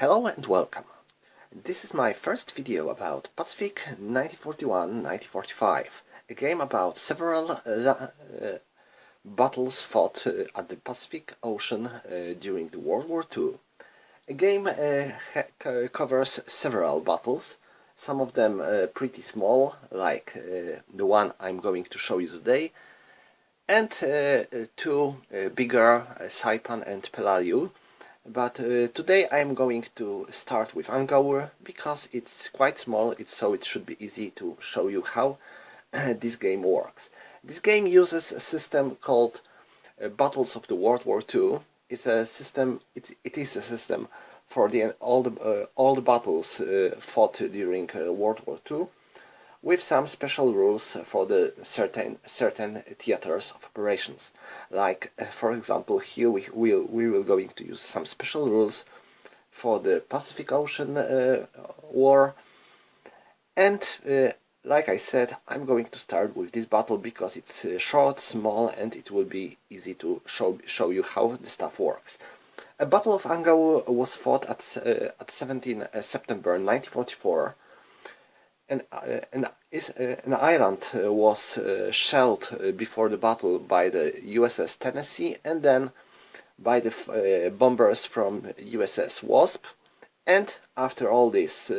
Hello and welcome. This is my first video about Pacific 1941-1945, a game about several battles fought at the Pacific Ocean during the World War II. A game covers several battles, some of them pretty small, like the one I'm going to show you today, and two bigger, Saipan and Pelariu. But today I'm going to start with Anguar because it's quite small, so it should be easy to show you how this game works. This game uses a system called Battles of the World War II. It's a system. It is a system for all the battles fought during World War II, with some special rules for the certain theaters of operations. Like, for example, here we will going to use some special rules for the Pacific Ocean War. And like I said, I'm going to start with this battle because it's short, small, and it will be easy to show you how the stuff works. A Battle of Anguar was fought at 17 September 1944. An island was shelled before the battle by the USS Tennessee and then by the bombers from USS Wasp, and after all this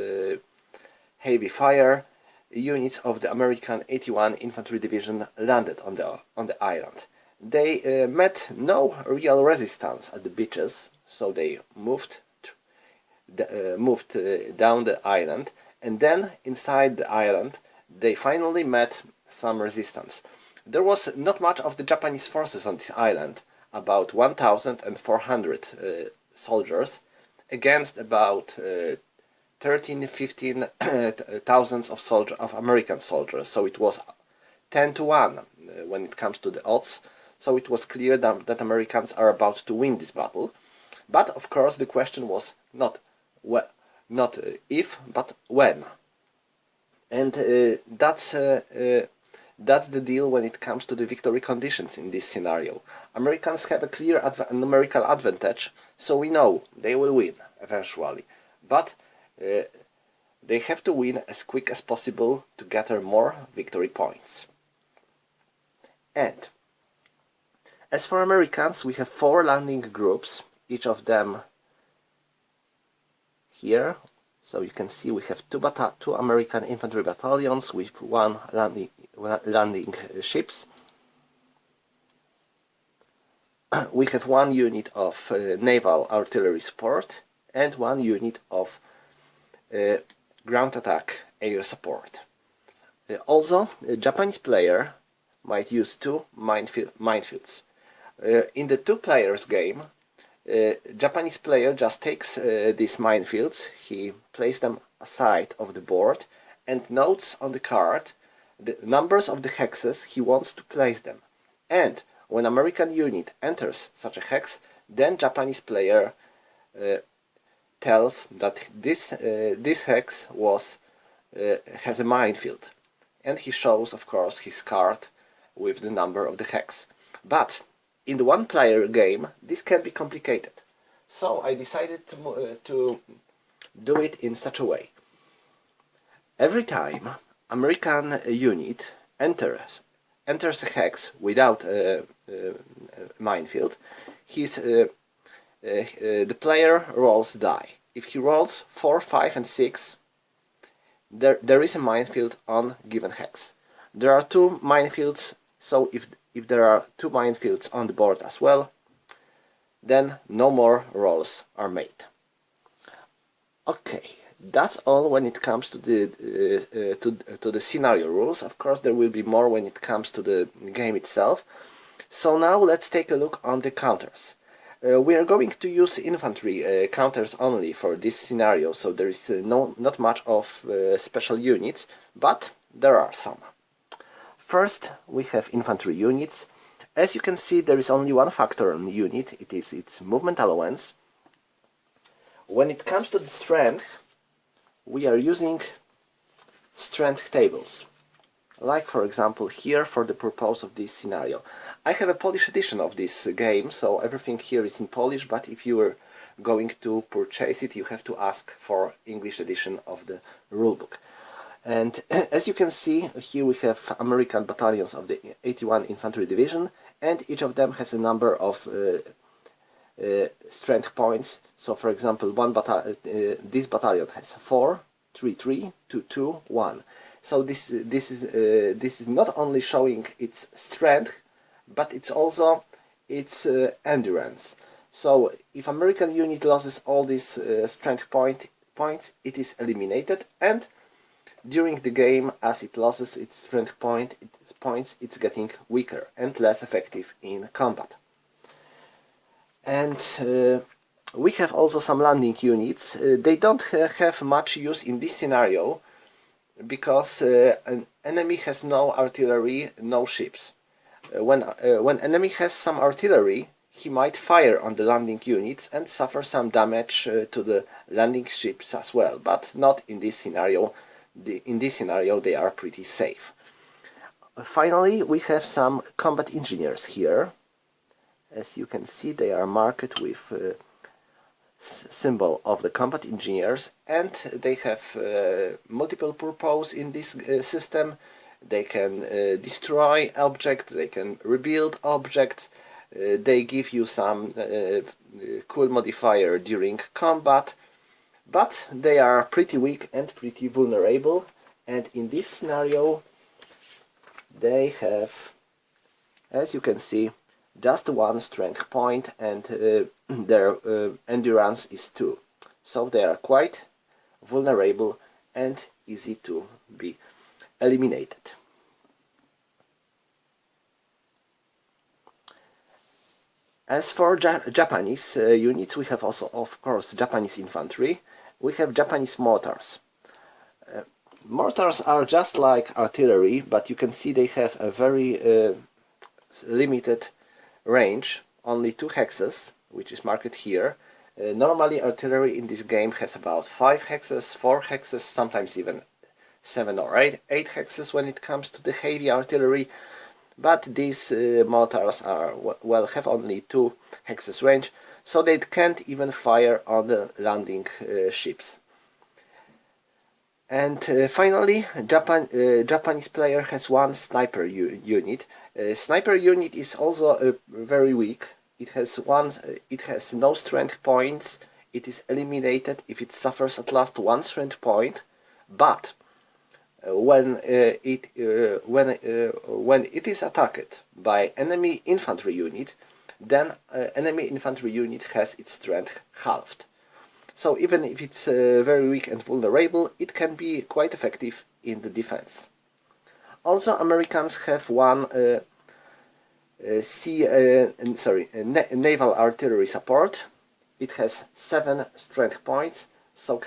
heavy fire, units of the American 81 Infantry Division landed on the island. They met no real resistance at the beaches, so they moved down the island. And then, inside the island, they finally met some resistance. There was not much of the Japanese forces on this island, about 1,400 soldiers, against about 13,000-15,000 of American soldiers. So it was 10 to 1 when it comes to the odds. So it was clear that Americans are about to win this battle. But, of course, the question was not if, but when. And that's the deal when it comes to the victory conditions in this scenario. Americans have a clear numerical advantage, so we know they will win eventually. But they have to win as quick as possible to gather more victory points. And as for Americans, we have 4 landing groups, each of them here. So you can see we have two American infantry battalions with 1 landing ships. We have 1 unit of Naval Artillery Support and 1 unit of ground attack air support. Also, a Japanese player might use 2 minefields. In the 2 players game, Japanese player just takes these minefields, he places them aside of the board and notes on the card the numbers of the hexes he wants to place them. And when American unit enters such a hex, then Japanese player tells that this hex has a minefield, and he shows, of course, his card with the number of the hex. But in the 1-player game, this can be complicated, so I decided to do it in such a way. Every time American unit enters a hex without a minefield, the player rolls die. If he rolls 4, 5 and 6, there is a minefield on given hex. There are 2 minefields, so if there are 2 minefields on the board as well, then no more rolls are made. Okay, that's all when it comes to the scenario rules. Of course, there will be more when it comes to the game itself. So now let's take a look on the counters. We are going to use infantry counters only for this scenario, so there is not much of special units, but there are some. First, we have infantry units. As you can see, there is only 1 factor on the unit, it is its movement allowance. When it comes to the strength, we are using strength tables. Like, for example, here for the purpose of this scenario. I have a Polish edition of this game, so everything here is in Polish, but if you going to purchase it, you have to ask for English edition of the rulebook. And as you can see, here we have American battalions of the 81 Infantry Division, and each of them has a number of strength points. So for example, this battalion has 4, 3, 3, 2, 2, 1. So this is not only showing its strength, but it's also its endurance. So if American unit loses all these strength points, it is eliminated, and during the game, as it loses its strength points, it's getting weaker and less effective in combat. And we have also some landing units. They don't have much use in this scenario because an enemy has no artillery, no ships. When enemy has some artillery, he might fire on the landing units and suffer some damage to the landing ships as well, but not in this scenario. In this scenario they are pretty safe. Finally, we have some combat engineers here. As you can see, they are marked with symbol of the combat engineers, and they have multiple purpose in this system. They can destroy objects, they can rebuild objects, they give you some cool modifier during combat, but they are pretty weak and pretty vulnerable, and in this scenario they have, as you can see, just 1 strength point, and their endurance is 2. So they are quite vulnerable and easy to be eliminated. As for Japanese units, we have also, of course, Japanese infantry. We have Japanese mortars. Mortars are just like artillery, but you can see they have a very limited range, only 2 hexes, which is marked here. Normally artillery in this game has about 5 hexes, 4 hexes, sometimes even 7 or 8 hexes when it comes to the heavy artillery, but these mortars are, well, have only 2 hexes range, so they can't even fire on the landing ships. And finally, Japanese player has 1 sniper unit. Sniper unit is also very weak. It has no strength points. It is eliminated if it suffers at last 1 strength point. But when it is attacked by enemy infantry unit, then enemy infantry unit has its strength halved. So even if it's very weak and vulnerable, it can be quite effective in the defense. Also, Americans have 1 naval artillery support. It has 7 strength points, so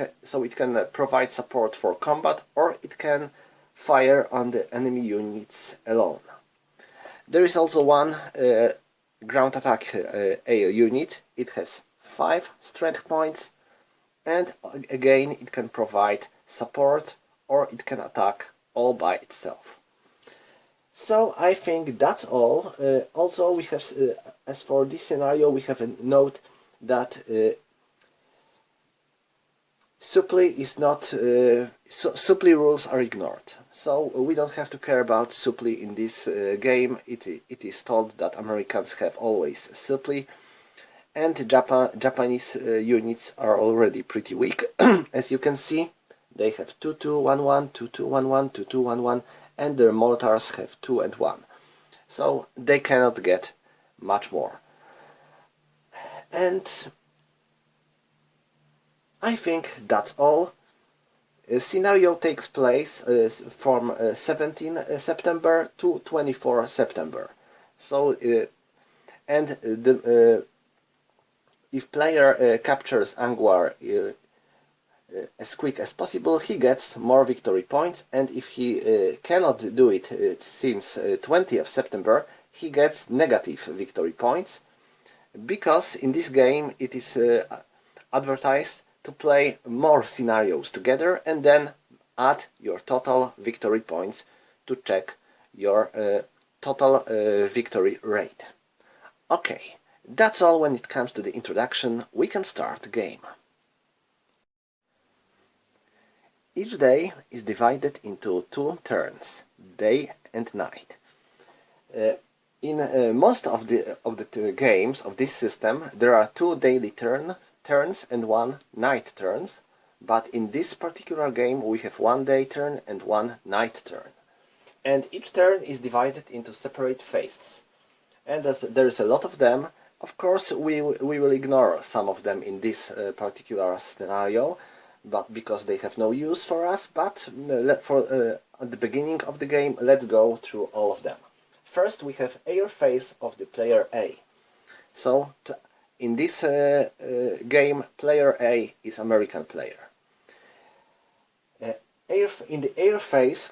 it can provide support for combat, or it can fire on the enemy units alone. There is also 1 ground attack air unit. It has 5 strength points, and again it can provide support, or it can attack all by itself. So I think that's all. Also, we have, as for this scenario, we have a note that supply is not, supply rules are ignored. So we don't have to care about supply in this game. It is told that Americans have always supply, and Japanese units are already pretty weak. As you can see, they have 2211, 2211, 2211, and their mortars have 2 and 1. So they cannot get much more. And I think that's all. Scenario takes place from 17 September to 24 September. So if player captures Anguar as quick as possible, he gets more victory points, and if he cannot do it since 20th September, he gets negative victory points, because in this game it is advertised to play more scenarios together and then add your total victory points to check your total victory rate. Okay, That's all when it comes to the introduction. We can start the game. Each day is divided into 2 turns, day and night. In most of the games of this system, there are 2 daily turns and 1 night turns, but in this particular game we have 1 day turn and 1 night turn. And each turn is divided into separate phases. And as there is a lot of them, of course we will ignore some of them in this particular scenario, but because they have no use for us. But at the beginning of the game, let's go through all of them. First we have air phase of the player A. So in this game, player A is American player. In the air phase,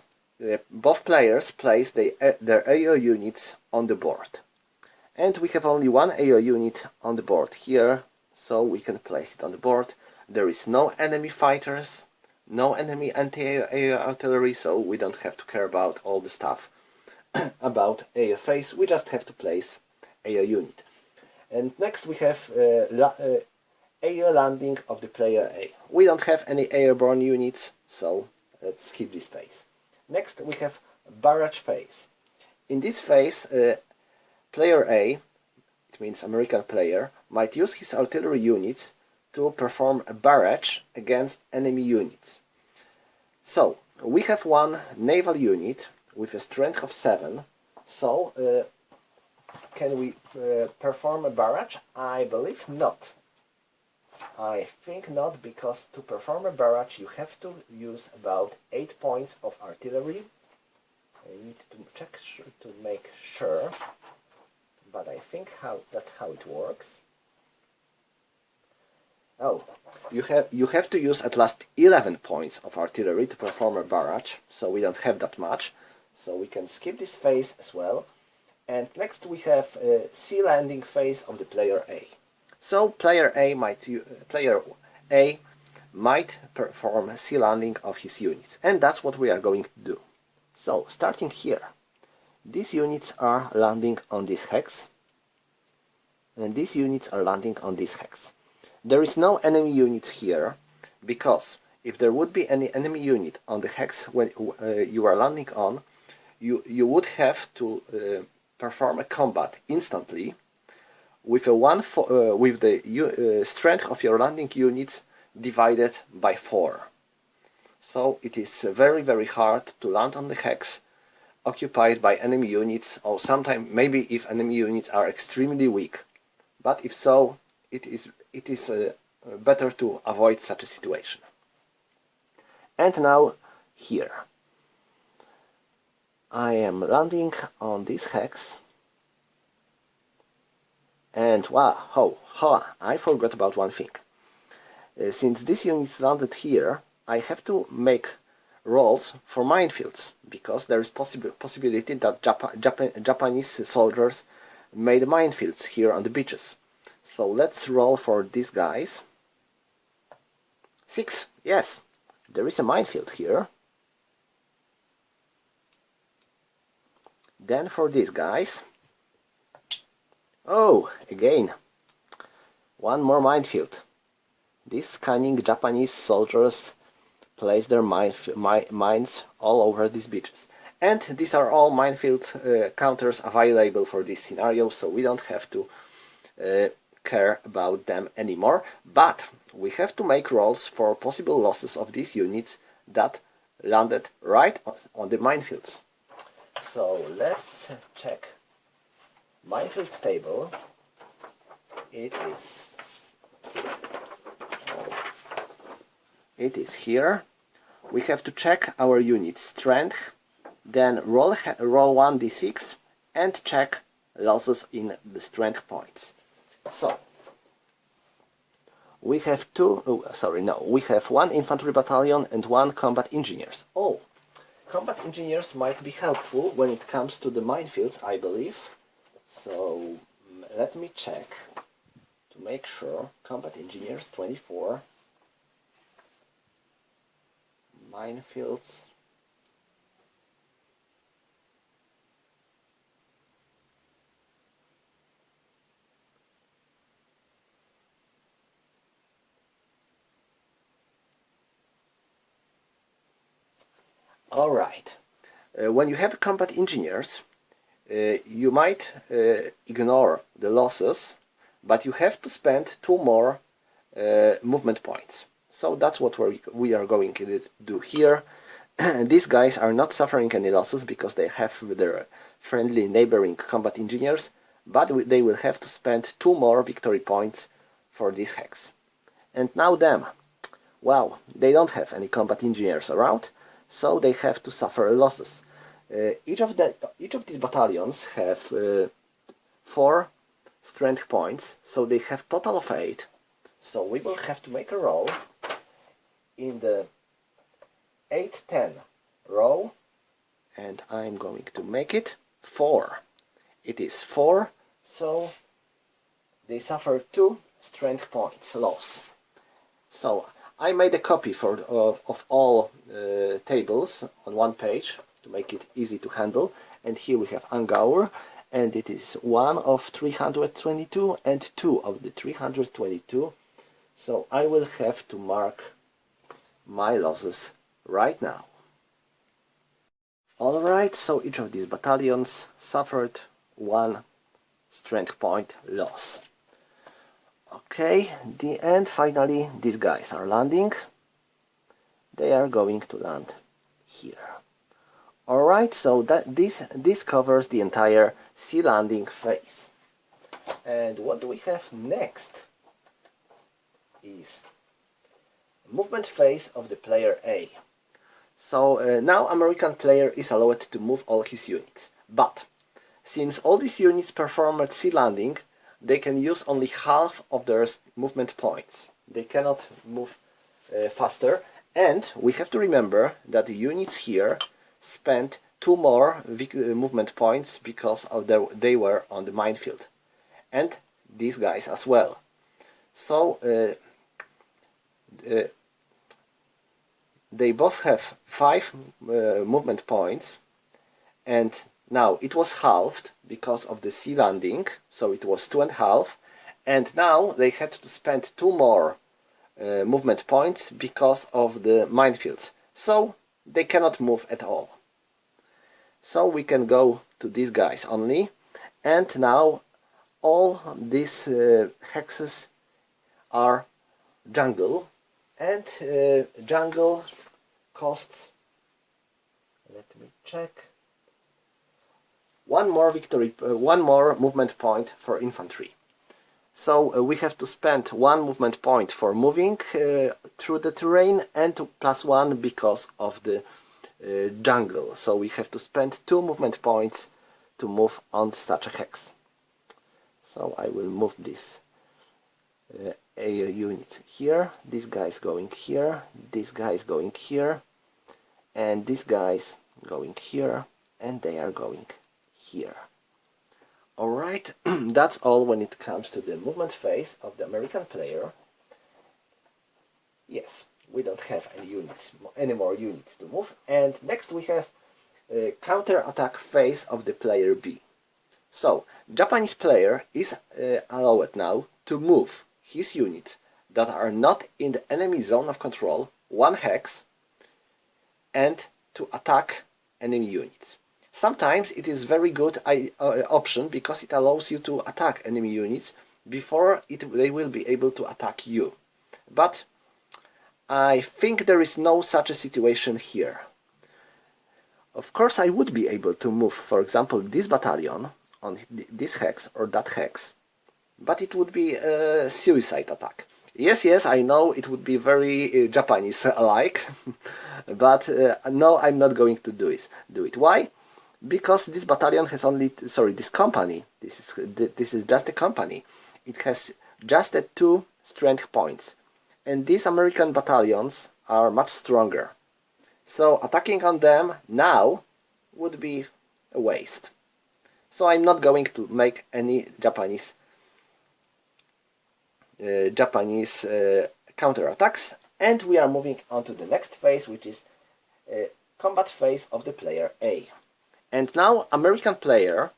both players place their AO units on the board. And we have only 1 AO unit on the board here, so we can place it on the board. There is no enemy fighters, no enemy anti-air artillery, so we don't have to care about all the stuff about air phase. We just have to place AO unit. And next we have air landing of the player A. We don't have any airborne units, so let's skip this phase. Next we have barrage phase. In this phase, player A, it means American player, might use his artillery units to perform a barrage against enemy units. So, we have 1 naval unit with a strength of 7, so can we perform a barrage? I believe not. I think not, because to perform a barrage you have to use about 8 points of artillery. I need to check to make sure, but I think that's how it works. Oh, you have to use at least 11 points of artillery to perform a barrage, so we don't have that much, so we can skip this phase as well. And next we have sea landing phase of the player A. So player A might perform sea landing of his units, and that's what we are going to do. So starting here, these units are landing on this hex, and these units are landing on this hex. There is no enemy units here, because if there would be any enemy unit on the hex when you are landing on, you would have to perform a combat instantly with the strength of your landing units divided by 4. So it is very, very hard to land on the hex occupied by enemy units, or sometimes maybe if enemy units are extremely weak. But if so, it is better to avoid such a situation. And now here I am landing on this hex, and wow, I forgot about one thing. Since this unit landed here, I have to make rolls for minefields, because there is possibility that Japanese soldiers made minefields here on the beaches. So let's roll for these guys. 6, yes, there is a minefield here. Then for these guys, oh, again, 1 more minefield. These cunning Japanese soldiers place their mines all over these beaches. And these are all minefield counters available for this scenario, so we don't have to care about them anymore. But we have to make rolls for possible losses of these units that landed right on the minefields. So let's check minefield table. It is here. We have to check our unit strength, then roll 1d6 and check losses in the strength points. So we have we have 1 infantry battalion and 1 combat engineers. Oh, combat engineers might be helpful when it comes to the minefields, I believe. So let me check to make sure. Combat engineers 24. Minefields. Alright, when you have combat engineers, you might ignore the losses, but you have to spend 2 more movement points. So that's what we are going to do here. These guys are not suffering any losses because they have their friendly neighboring combat engineers, but they will have to spend 2 more victory points for this hex. And now them. Well, they don't have any combat engineers around, so they have to suffer losses. Each of these battalions have 4 strength points, so they have total of 8. So we will have to make a roll in the 8-10 row, and I'm going to make it 4. It is 4, so they suffer 2 strength points loss. So I made a copy of all tables on one page to make it easy to handle, and here we have Anguar, and it is 1 of 322 and 2 of the 322, so I will have to mark my losses right now. Alright, so each of these battalions suffered 1 strength point loss. Okay, and finally these guys are landing. They are going to land here. Alright, so this covers the entire sea landing phase. And what do we have next is movement phase of the player A. So now American player is allowed to move all his units, but since all these units perform at sea landing, they can use only half of their movement points. They cannot move faster, and we have to remember that the units here spent 2 more movement points because of they were on the minefield, and these guys as well. So they both have 5 movement points, and now it was halved because of the sea landing, so it was 2.5, and now they had to spend 2 more movement points because of the minefields, so they cannot move at all. So we can go to these guys only, and now all these hexes are jungle, and jungle costs, let me check, 1 more movement point for infantry. So we have to spend 1 movement point for moving through the terrain, and +1 because of the jungle. So we have to spend 2 movement points to move on such a hex. So I will move this A unit here, this guy is going here, this guy is going here, and this guy is going here, and they are going here. Alright, that's all when it comes to the movement phase of the American player. Yes, we don't have any more units to move, and next we have counter-attack phase of the player B. So, Japanese player is allowed now to move his units that are not in the enemy zone of control 1 hex and to attack enemy units. Sometimes it is very good option because it allows you to attack enemy units before they will be able to attack you. But I think there is no such a situation here. Of course I would be able to move, for example, this battalion on this hex or that hex, but it would be a suicide attack. Yes, I know it would be very Japanese-like, but no, I'm not going to do it. Why? Because this battalion has only, this company, this is just a company, it has just 2 strength points, and these American battalions are much stronger. So attacking on them now would be a waste. So I'm not going to make any Japanese counterattacks, and we are moving on to the next phase, which is combat phase of the player A. And now American player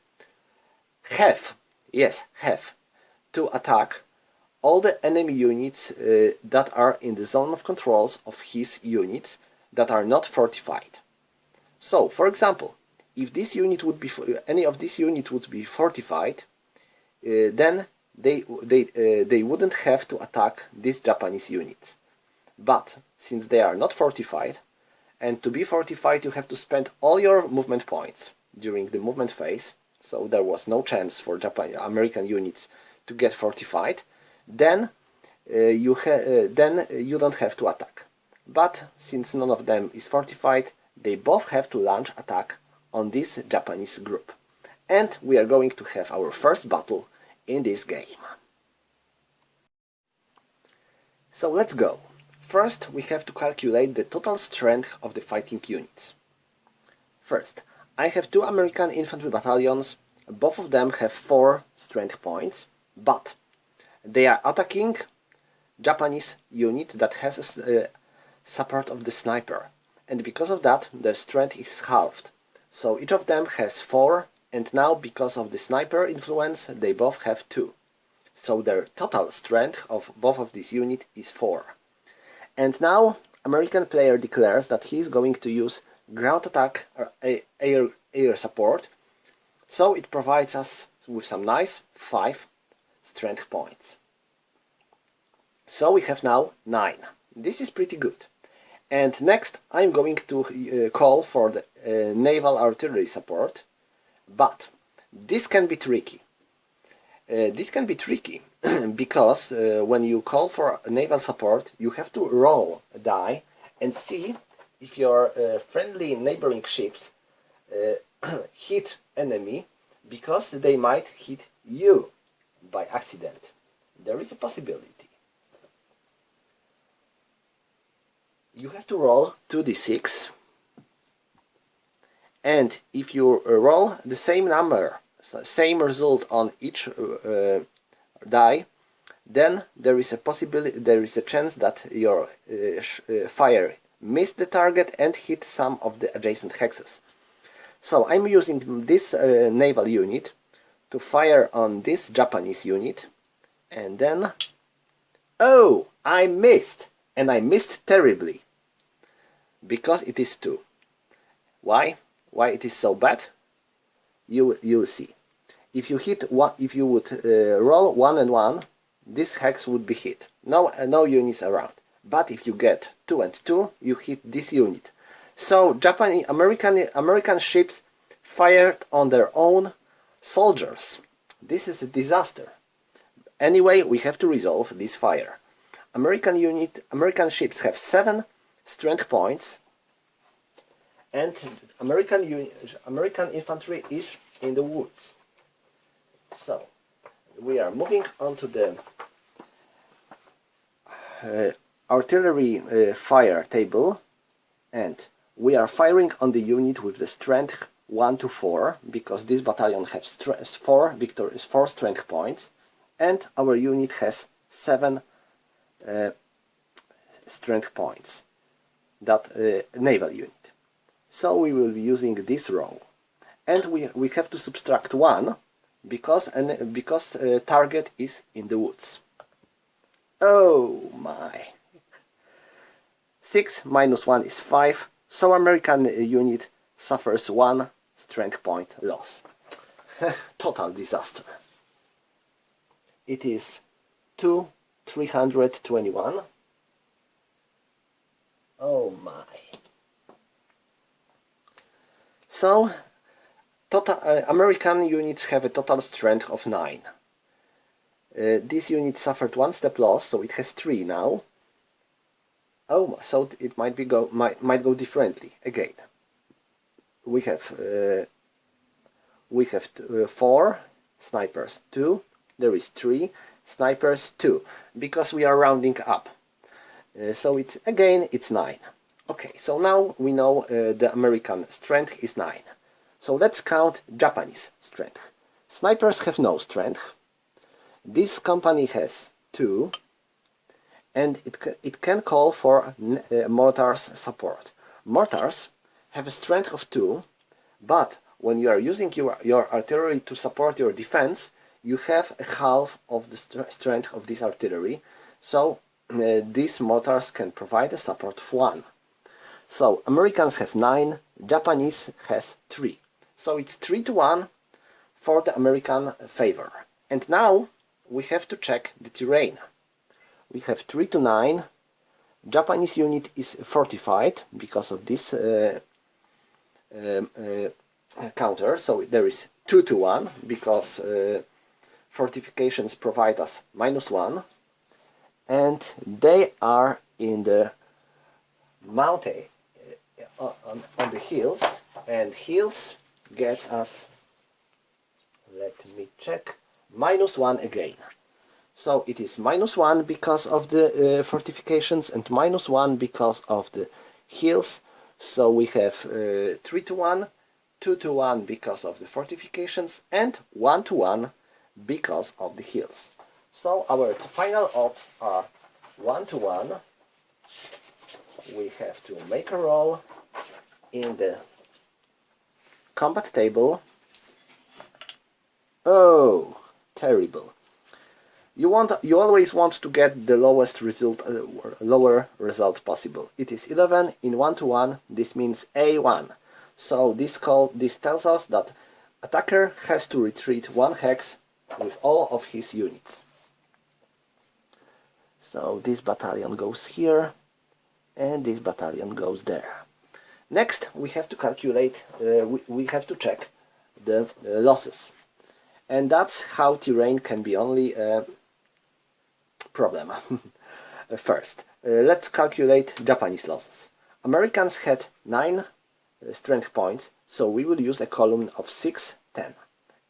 have to attack all the enemy units that are in the zone of controls of his units that are not fortified. So, for example, if this unit would be any of these units would be fortified, then they wouldn't have to attack these Japanese units. But since they are not fortified, and to be fortified you have to spend all your movement points during the movement phase, so there was no chance for American units to get fortified, then you don't have to attack. But since none of them is fortified, they both have to launch attack on this Japanese group. And we are going to have our first battle in this game. So let's go. First, we have to calculate the total strength of the fighting units. First, I have two American infantry battalions. Both of them have 4 strength points, but they are attacking Japanese unit that has support of the sniper, and because of that their strength is halved. So each of them has 4, and now because of the sniper influence they both have 2. So their total strength of both of these units is 4. And now American player declares that he is going to use ground attack or air support, so it provides us with some nice 5 strength points. So we have now 9. This is pretty good. And next I'm going to call for the naval artillery support, but this can be tricky. Because when you call for naval support you have to roll a die and see if your friendly neighboring ships hit enemy, because they might hit you by accident. There is a possibility. You have to roll 2d6, and if you roll the same number, same result on each die, then there is a chance that your fire missed the target and hit some of the adjacent hexes. So I'm using this naval unit to fire on this Japanese unit, and then oh, I missed, and I missed terribly, because it is 2. Why it is so bad? You'll see. If you hit one, if you would roll 1 and 1, this hex would be hit. No units around. But if you get 2 and 2, you hit this unit. So American ships fired on their own soldiers. This is a disaster. Anyway, we have to resolve this fire. American ships have 7 strength points, and American infantry is in the woods. So we are moving on to the artillery fire table, and we are firing on the unit with the strength 1 to 4, because this battalion has 4 strength points, and our unit has 7 strength points. That naval unit. So we will be using this row, and we have to subtract 1 because target is in the woods. Oh my! 6 minus 1 is 5, so American unit suffers 1 strength point loss. Total disaster. It is 321. Oh my! So total American units have a total strength of 9. This unit suffered 1 step loss, so it has 3 now. Oh, so it might go differently again. We have 4 snipers, 2. There is 3 snipers, 2, because we are rounding up. So it's 9. Okay, so now we know the American strength is 9. So let's count Japanese strength. Snipers have no strength. This company has 2, and it can call for Mortars support. Mortars have a strength of 2, but when you are using your artillery to support your defense, you have a half of the strength of this artillery, so these mortars can provide a support of 1. So Americans have 9, Japanese has 3. So it's 3-1 for the American favor. And now we have to check the terrain. We have 3-9. Japanese unit is fortified because of this counter. So there is 2-1 because fortifications provide us -1. And they are in the mountain on the hills, and hills gets us, let me check, -1 again. So it is -1 because of the fortifications and -1 because of the hills. So we have 3-1, 2-1 because of the fortifications, and 1-1 because of the hills. So our final odds are 1-1. We have to make a roll in the combat table. Oh, terrible. You always want to get the lowest result, lower result possible. It is 11 in 1-1. This means A1. So this tells us that attacker has to retreat 1 hex with all of his units. So this battalion goes here, and this battalion goes there. Next, we have to calculate, we have to check the losses. And that's how terrain can be only a problem. First, let's calculate Japanese losses. Americans had 9 strength points, so we will use a column of 6, 10.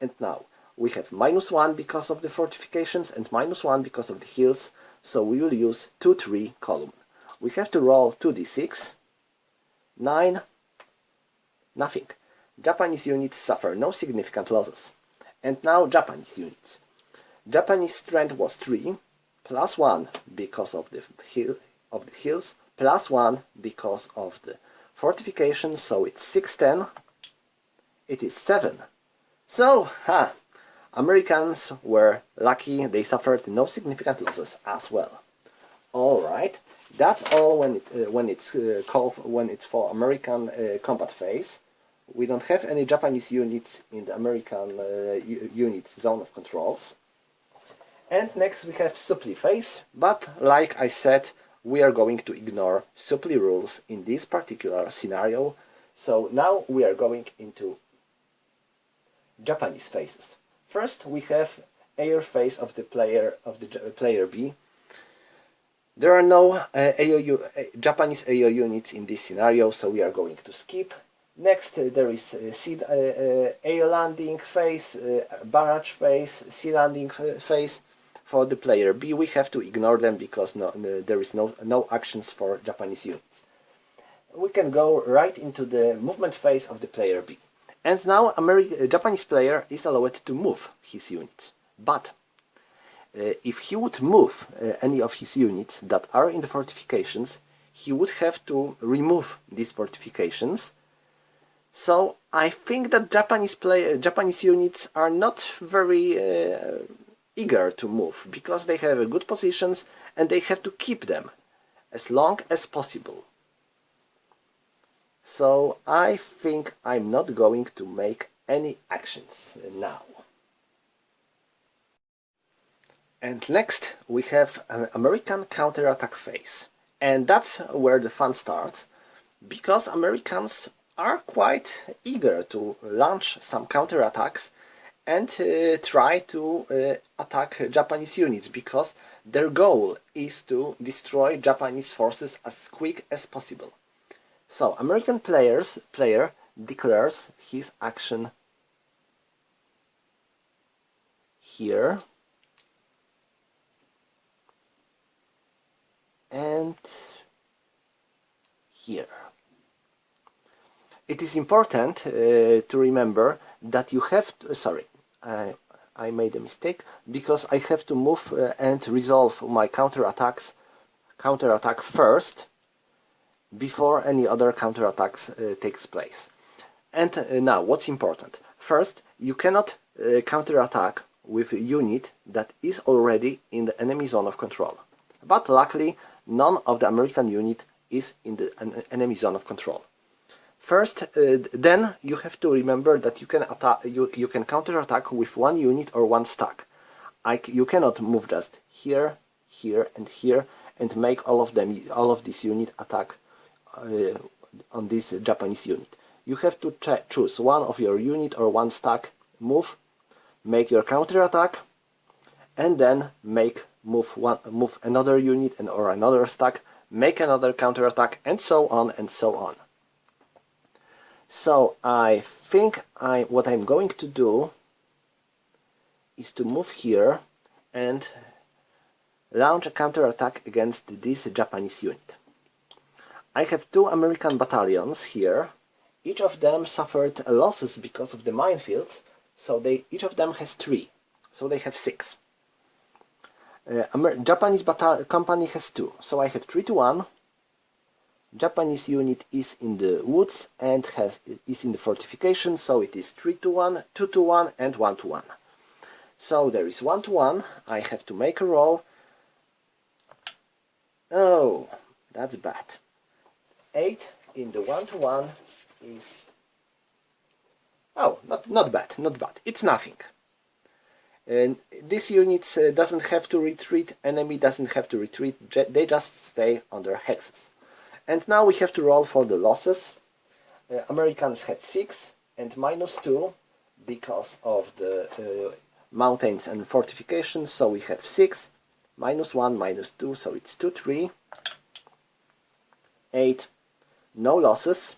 And now, we have -1 because of the fortifications and -1 because of the hills, so we will use 2-3 column. We have to roll 2d6, 9, nothing. Japanese units suffer no significant losses. And now Japanese units. Japanese strength was 3, +1 because of the hills, +1 because of the fortifications, so it's 6-10. It is 7. So, Americans were lucky, they suffered no significant losses as well. Alright, that's all when it's for American combat phase. We don't have any Japanese units in the American units zone of controls. And next we have supply phase, but like I said, we are going to ignore supply rules in this particular scenario. So now we are going into Japanese phases. First we have air phase of the player B. There are no Japanese AO units in this scenario, so we are going to skip. Next there is air landing phase, barrage phase, sea landing phase. For the player B we have to ignore them because there is no actions for Japanese units. We can go right into the movement phase of the player B. And now Japanese player is allowed to move his units. But if he would move any of his units that are in the fortifications, he would have to remove these fortifications. So I think that Japanese units are not very eager to move, because they have good positions and they have to keep them as long as possible. So I think I'm not going to make any actions now. And next we have an American counterattack phase. And that's where the fun starts, because Americans are quite eager to launch some counterattacks and try to attack Japanese units, because their goal is to destroy Japanese forces as quick as possible. So American player declares his action here and here. It is important to remember that you have to, sorry, I made a mistake, because I have to move and resolve my counterattack first before any other counterattacks takes place. And now what's important? First, you cannot counterattack with a unit that is already in the enemy zone of control. But luckily none of the American unit is in the enemy zone of control. First, then you have to remember that you can attack, you can counterattack with one unit or one stack. You cannot move just here, here, and here, and make all of this unit attack on this Japanese unit. You have to choose one of your unit or one stack, move, make your counterattack, and then move another unit or another stack, make another counterattack, and so on and so on. So I think what I'm going to do is to move here and launch a counterattack against this Japanese unit. I have two American battalions here. Each of them suffered losses because of the minefields, so each of them has 3, so they have 6. Japanese company has 2, so I have 3-1. Japanese unit is in the woods and is in the fortification, so it is 3-1, 2-1, and 1-1. So there is 1-1. I have to make a roll. Oh, that's bad. 8 in the 1-1 is... oh, not bad, not bad. It's nothing. And this unit doesn't have to retreat, enemy doesn't have to retreat, they just stay on their hexes. And now we have to roll for the losses. Americans had 6 and -2 because of the mountains and fortifications, so we have 6, -1, -2, so it's 2-3, 8, no losses.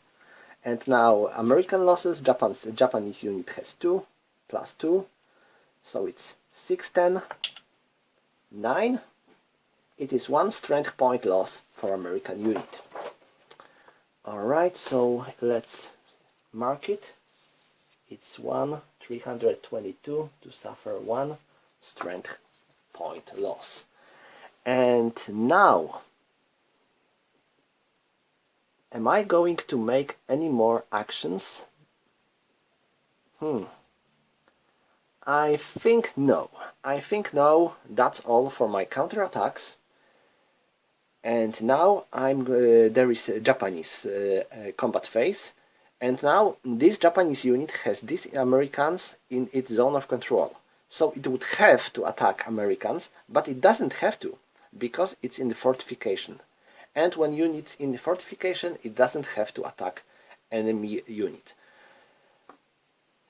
And now American losses, Japanese unit has 2, +2, so it's 6-10, 9. It is 1 strength point loss for American unit. Alright, so let's mark it. It's 322 to suffer 1 strength point loss. And now, am I going to make any more actions? I think no. That's all for my counterattacks. And now there is a Japanese combat phase, and now this Japanese unit has these Americans in its zone of control. So it would have to attack Americans, but it doesn't have to, because it's in the fortification. And when units in the fortification, it doesn't have to attack enemy unit.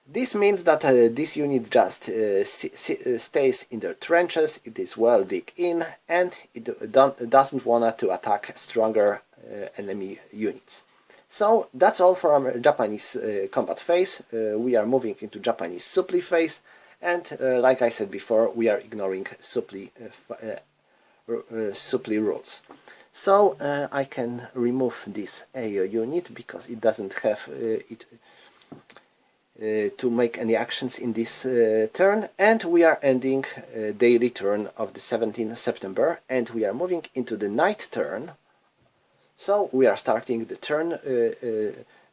This means that this unit just stays in their trenches, it is well dig in, and it doesn't want to attack stronger enemy units. So that's all for our Japanese combat phase. We are moving into Japanese supply phase, and like I said before, we are ignoring supply rules. So I can remove this AO unit because it doesn't have to make any actions in this turn, and we are ending daily turn of the 17th September, and we are moving into the night turn. So we are starting the turn,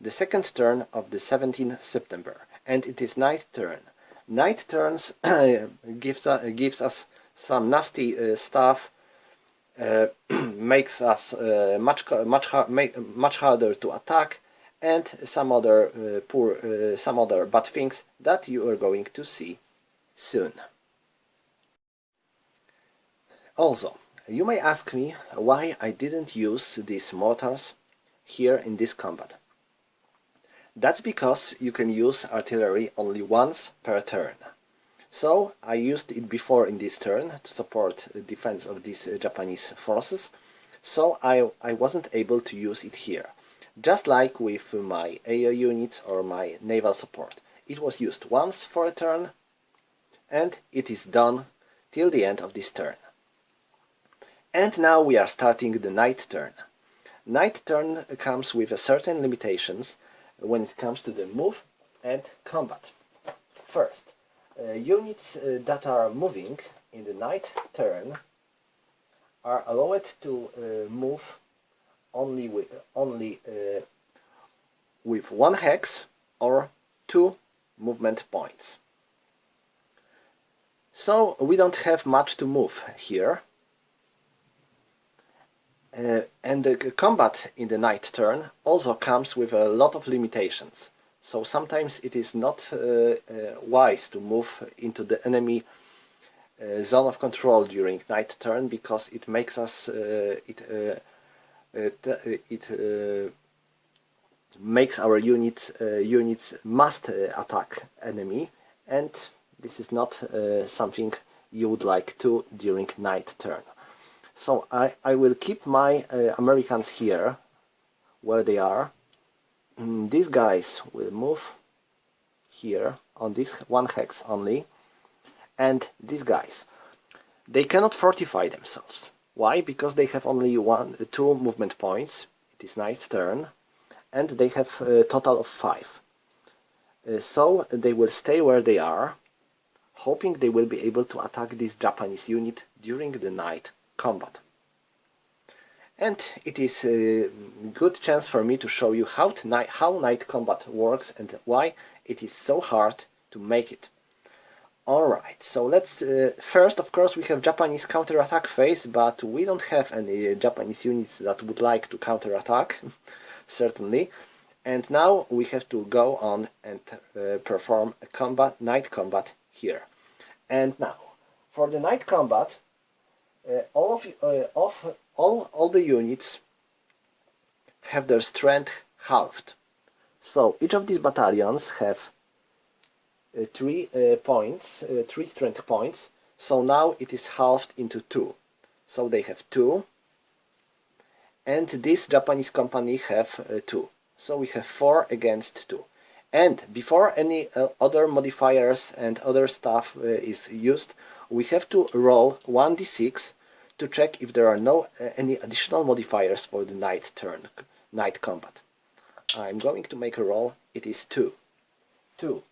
the second turn of the 17th September, and it is night turn. Night turns gives us some nasty stuff, makes us much harder to attack, and some other bad things that you are going to see soon. Also, you may ask me why I didn't use these mortars here in this combat. That's because you can use artillery only once per turn. So I used it before in this turn to support the defense of these Japanese forces, so I wasn't able to use it here. Just like with my AO units or my naval support. It was used once for a turn, and it is done till the end of this turn. And now we are starting the night turn. Night turn comes with certain limitations when it comes to the move and combat. First, units that are moving in the night turn are allowed to move only with 1 hex or 2 movement points. So we don't have much to move here. And the combat in the night turn also comes with a lot of limitations. So sometimes it is not wise to move into the enemy zone of control during night turn, because it makes us makes our units must attack enemy, and this is not something you would like to during night turn. So I will keep my Americans here where they are. These guys will move here on this one hex only, and these guys, they cannot fortify themselves. Why? Because they have only two movement points. It is night turn, and they have a total of 5. So they will stay where they are, hoping they will be able to attack this Japanese unit during the night combat. And it is a good chance for me to show you how night combat works and why it is so hard to make it. Alright, so let's first, of course, we have Japanese counterattack phase, but we don't have any Japanese units that would like to counterattack, certainly. And now we have to go on and perform a night combat here. And now, for the night combat, all the units have their strength halved. So each of these battalions have 3 strength points. So now it is halved into 2. So they have 2, and this Japanese company have 2. So we have 4 against 2. And before any other modifiers and other stuff is used, we have to roll 1d6 to check if there are any additional modifiers for the night combat. I'm going to make a roll. It is 2. 2.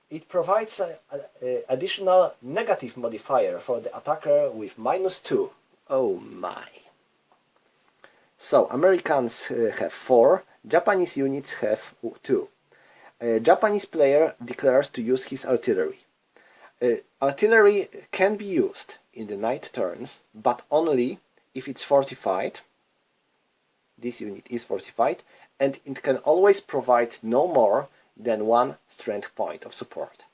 It provides an additional negative modifier for the attacker with -2. Oh my! So Americans have 4, Japanese units have 2. A Japanese player declares to use his artillery. Artillery can be used in the night turns, but only if it's fortified. This unit is fortified, and it can always provide no more than 1 strength point of support.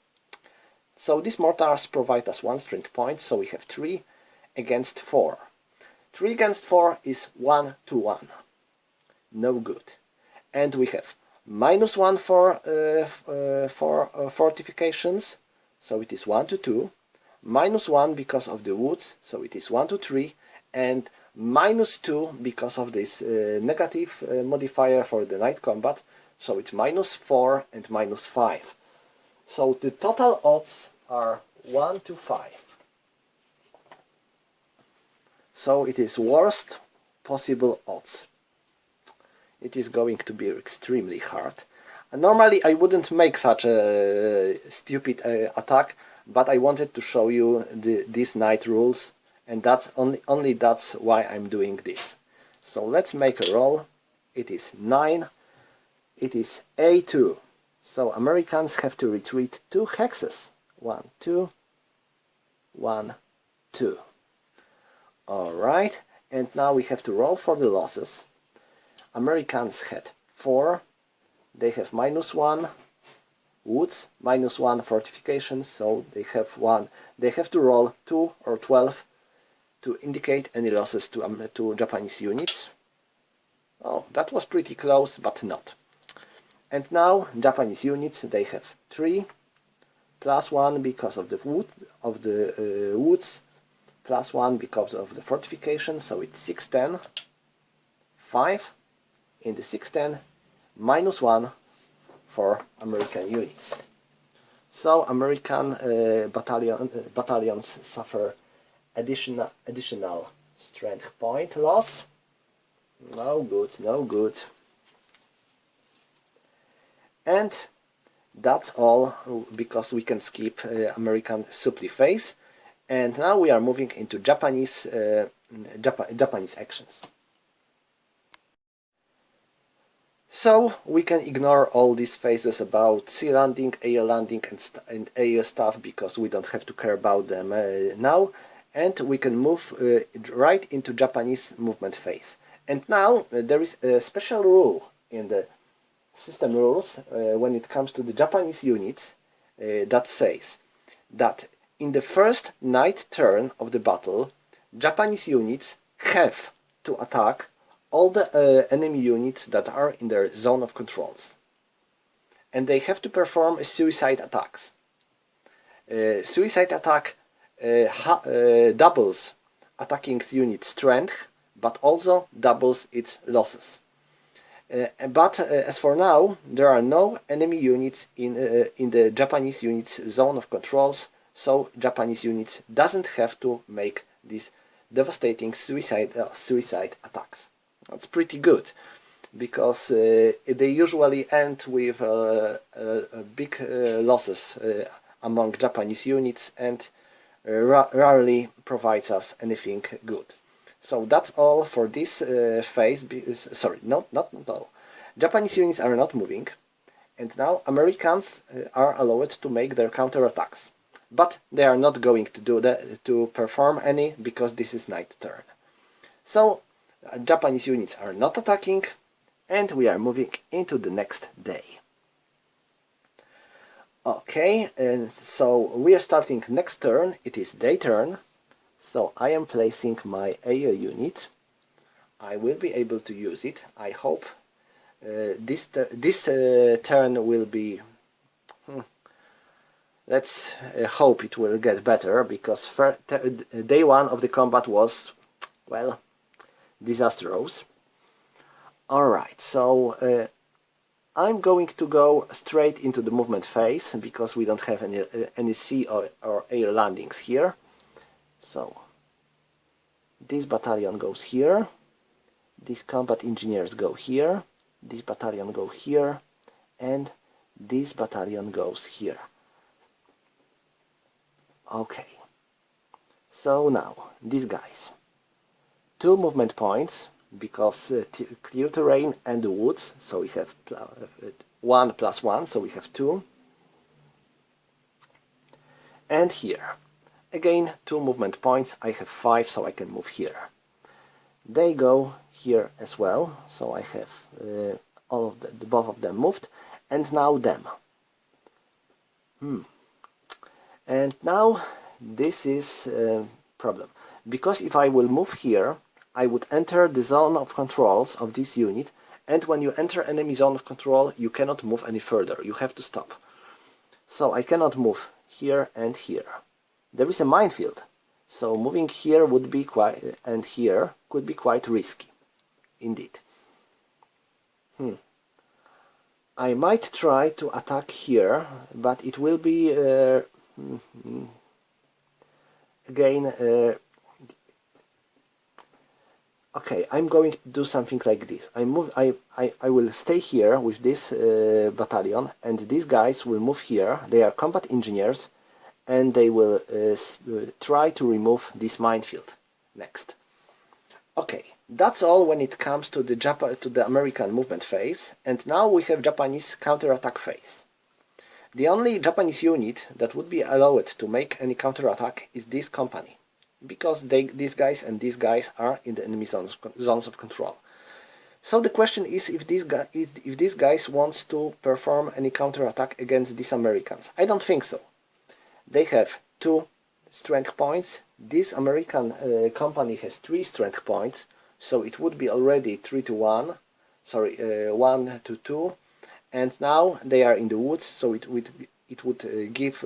So these mortars provide us 1 strength point, so we have 3 against 4. 3 against 4 is 1 to 1. No good. And we have -1 for fortifications, so it is 1 to 2. -1 because of the woods, so it is 1 to 3. And -2 because of this negative modifier for the night combat, so it's -4 and -5. So the total odds are 1 to 5. So it is worst possible odds. It is going to be extremely hard. And normally I wouldn't make such a stupid attack, but I wanted to show you these night rules, and that's only that's why I'm doing this. So let's make a roll. It is 9. It is A2. So Americans have to retreat 2 hexes. 1, 2, 1, 2. Alright, and now we have to roll for the losses. Americans had 4. They have -1 woods, -1 fortifications, so they have 1. They have to roll 2 or 12 to indicate any losses to Japanese units. Oh, that was pretty close, but not. And now Japanese units, they have 3, +1 because of the woods, +1 because of the fortification, so it's 610. 5 in the 610, -1 for American units. So American battalions suffer additional strength point loss. No good, no good. And that's all, because we can skip American supply phase. And now we are moving into Japanese actions. So we can ignore all these phases about sea landing, air landing and air stuff, because we don't have to care about them now. and we can move right into Japanese movement phase. And now there is a special rule in the system rules when it comes to the Japanese units that says that in the first night turn of the battle, Japanese units have to attack all the enemy units that are in their zone of controls. And they have to perform suicide attacks. Suicide attack doubles attacking unit strength, but also doubles its losses. But as for now, there are no enemy units in the Japanese units zone of controls, so Japanese units doesn't have to make these devastating suicide attacks. That's pretty good, because they usually end with big losses among Japanese units, and rarely provides us anything good. So that's all for this phase. Sorry, not all. Japanese units are not moving, and now Americans are allowed to make their counterattacks. But they are not going to do that, to perform any, because this is night turn. So Japanese units are not attacking, and we are moving into the next day. Okay, and so we are starting next turn. It is day turn. So I am placing my AO unit. I will be able to use it. I hope this turn will be... Let's hope it will get better, because day one of the combat was, well, disastrous. Alright, so I'm going to go straight into the movement phase, because we don't have any sea or air landings here. So this battalion goes here, these combat engineers go here, this battalion go here, and this battalion goes here. Okay, so now these guys, 2 movement points, because clear terrain and the woods, so we have 1 plus 1, so we have 2. And here, again 2 movement points, I have 5, so I can move here. They go here as well, so I have all of both of them moved, and now them. And now this is a problem, because if I will move here, I would enter the zone of controls of this unit, and when you enter enemy zone of control, you cannot move any further, you have to stop. So I cannot move here and here. There is a minefield, so moving here would be quite, and here could be quite risky, indeed. I might try to attack here, but it will be again. Okay, I'm going to do something like this. I will stay here with this battalion, and these guys will move here. They are combat engineers, and they will try to remove this minefield next. Okay, that's all when it comes to the American movement phase, and now we have Japanese counterattack phase. The only Japanese unit that would be allowed to make any counterattack is this company, because these guys and these guys are in the enemy zones of control. So the question is if these guys wants to perform any counterattack against these Americans. I don't think so. They have 2 strength points. This American company has 3 strength points, so it would be already 3 to 1. Sorry, 1 to 2. And now they are in the woods, so it would give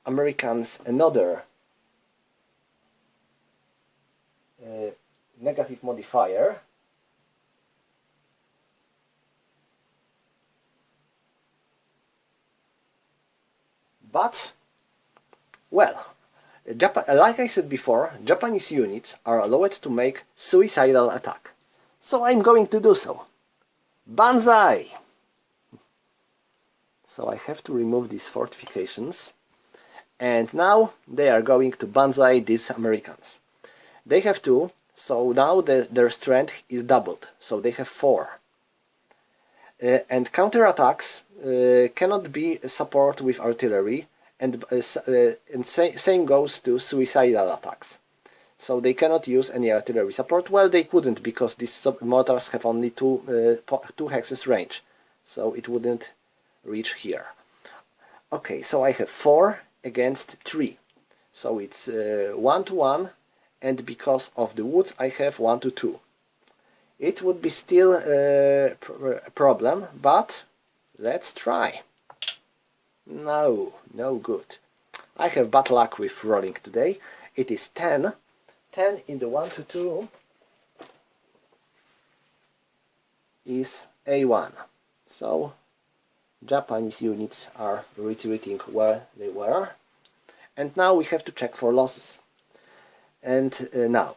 Americans another negative modifier. But, well, like I said before, Japanese units are allowed to make suicidal attack. So I'm going to do so. Banzai! So I have to remove these fortifications. And now they are going to banzai these Americans. They have 2, so now their strength is doubled, so they have 4. And counterattacks cannot be support with artillery, and same goes to suicidal attacks. So they cannot use any artillery support. Well, they couldn't, because these mortars have only two hexes range, so it wouldn't reach here. Okay, so I have 4 against 3, so it's 1 to 1, and because of the woods I have 1 to 2. It would be still a problem, but let's try. No good. I have bad luck with rolling today. It is 10. 10 in the 1 to 2 is A1. So Japanese units are retreating where they were. And now we have to check for losses. And now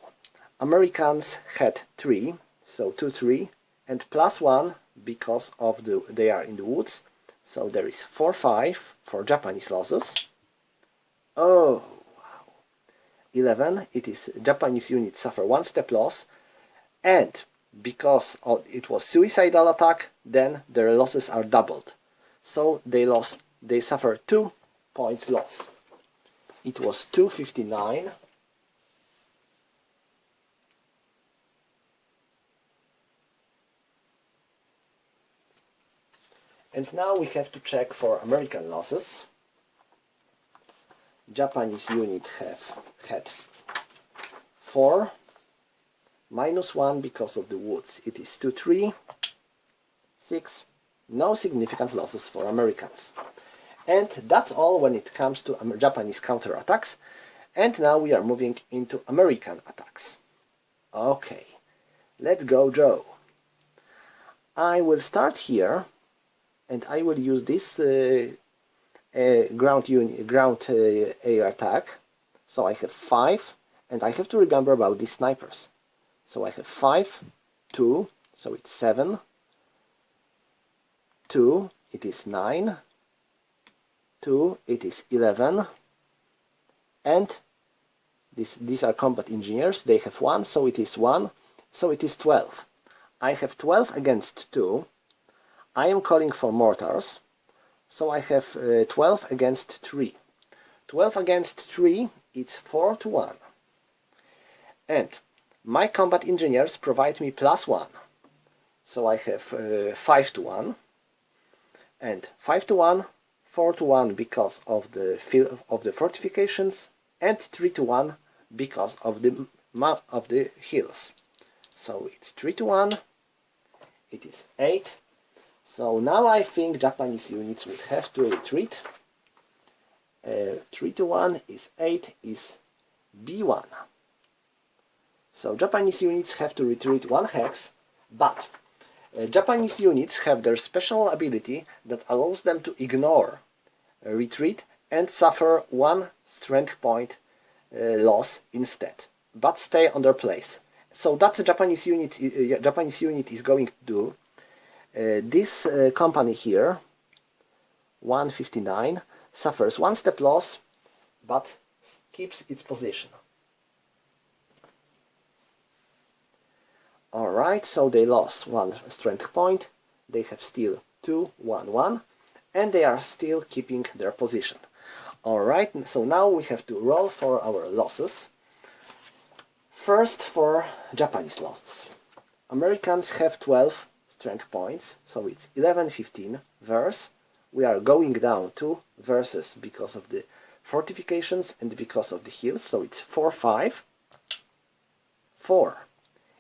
Americans had 3, so 2-3, and +1 because of they are in the woods. So there is 4-5 for Japanese losses. Oh, wow. 11, it is Japanese units suffer 1 step loss, and because it was suicidal attack, then their losses are doubled. So they suffer 2 points loss. It was 259. And now we have to check for American losses. Japanese unit had 4, -1 because of the woods. It is 2-3, 6. No significant losses for Americans. And that's all when it comes to Japanese counterattacks. And now we are moving into American attacks. Okay, let's go, Joe. I will start here, and I will use this ground air attack. So I have 5, and I have to remember about these snipers. So I have 5, 2, so it's 7, 2, it is 9, 2, it is 11, and these are combat engineers, they have 1, so it is 1, so it is 12. I have 12 against 2. I am calling for mortars, so I have 12 against 3. 12 against 3, it's 4 to 1. And my combat engineers provide me +1, so I have 5 to 1. And 5 to 1, 4 to 1 because of the fortifications, and 3 to 1 because of the hills. So it's 3 to 1, it is 8. So now I think Japanese units would have to retreat. 3 to 1 is 8, is B1. So Japanese units have to retreat 1 hex, but Japanese units have their special ability that allows them to ignore a retreat and suffer 1 strength point loss instead, but stay on their place. So that's a Japanese unit is going to do. This company here, 159, suffers 1 step loss, but keeps its position. Alright, so they lost 1 strength point, they have still 2, 1, 1, and they are still keeping their position. Alright, so now we have to roll for our losses. First for Japanese losses. Americans have 12 strength points, so it's 11, 15 verse. We are going down 2 verses because of the fortifications and because of the hills, so it's 4, 5, 4.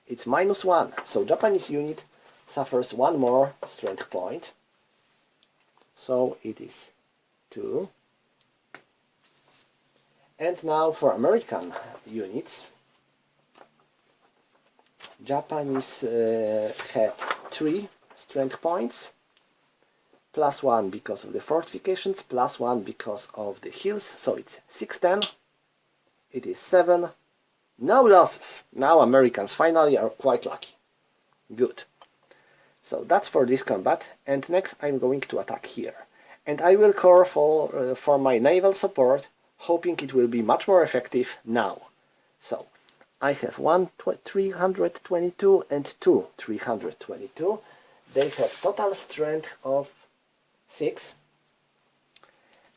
It's -1, so Japanese unit suffers 1 more strength point, so it is 2. And now for American units, Japanese had 3 strength points, +1 because of the fortifications, +1 because of the hills, so it's 6, 10, it is 7. No losses. Now Americans finally are quite lucky. Good. So that's for this combat, and next I'm going to attack here. And I will call for my naval support, hoping it will be much more effective now. So I have 1 322 and 2 322. They have total strength of 6.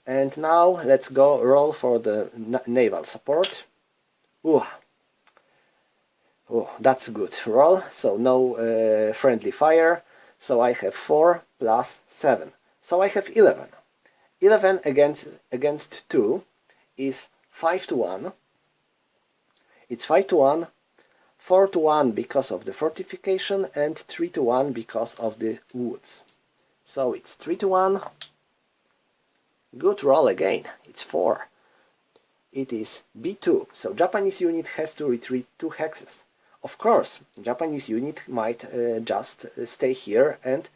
And now let's go roll for the naval support. Ooh. Oh, that's a good roll. So no friendly fire. So I have 4 plus 7. So I have 11. 11 against 2 is 5 to 1. It's 5 to 1, 4 to 1 because of the fortification, and 3 to 1 because of the woods. So it's 3 to 1. Good roll again. It's 4. It is B2. So Japanese unit has to retreat 2 hexes. Of course, Japanese unit might just stay here and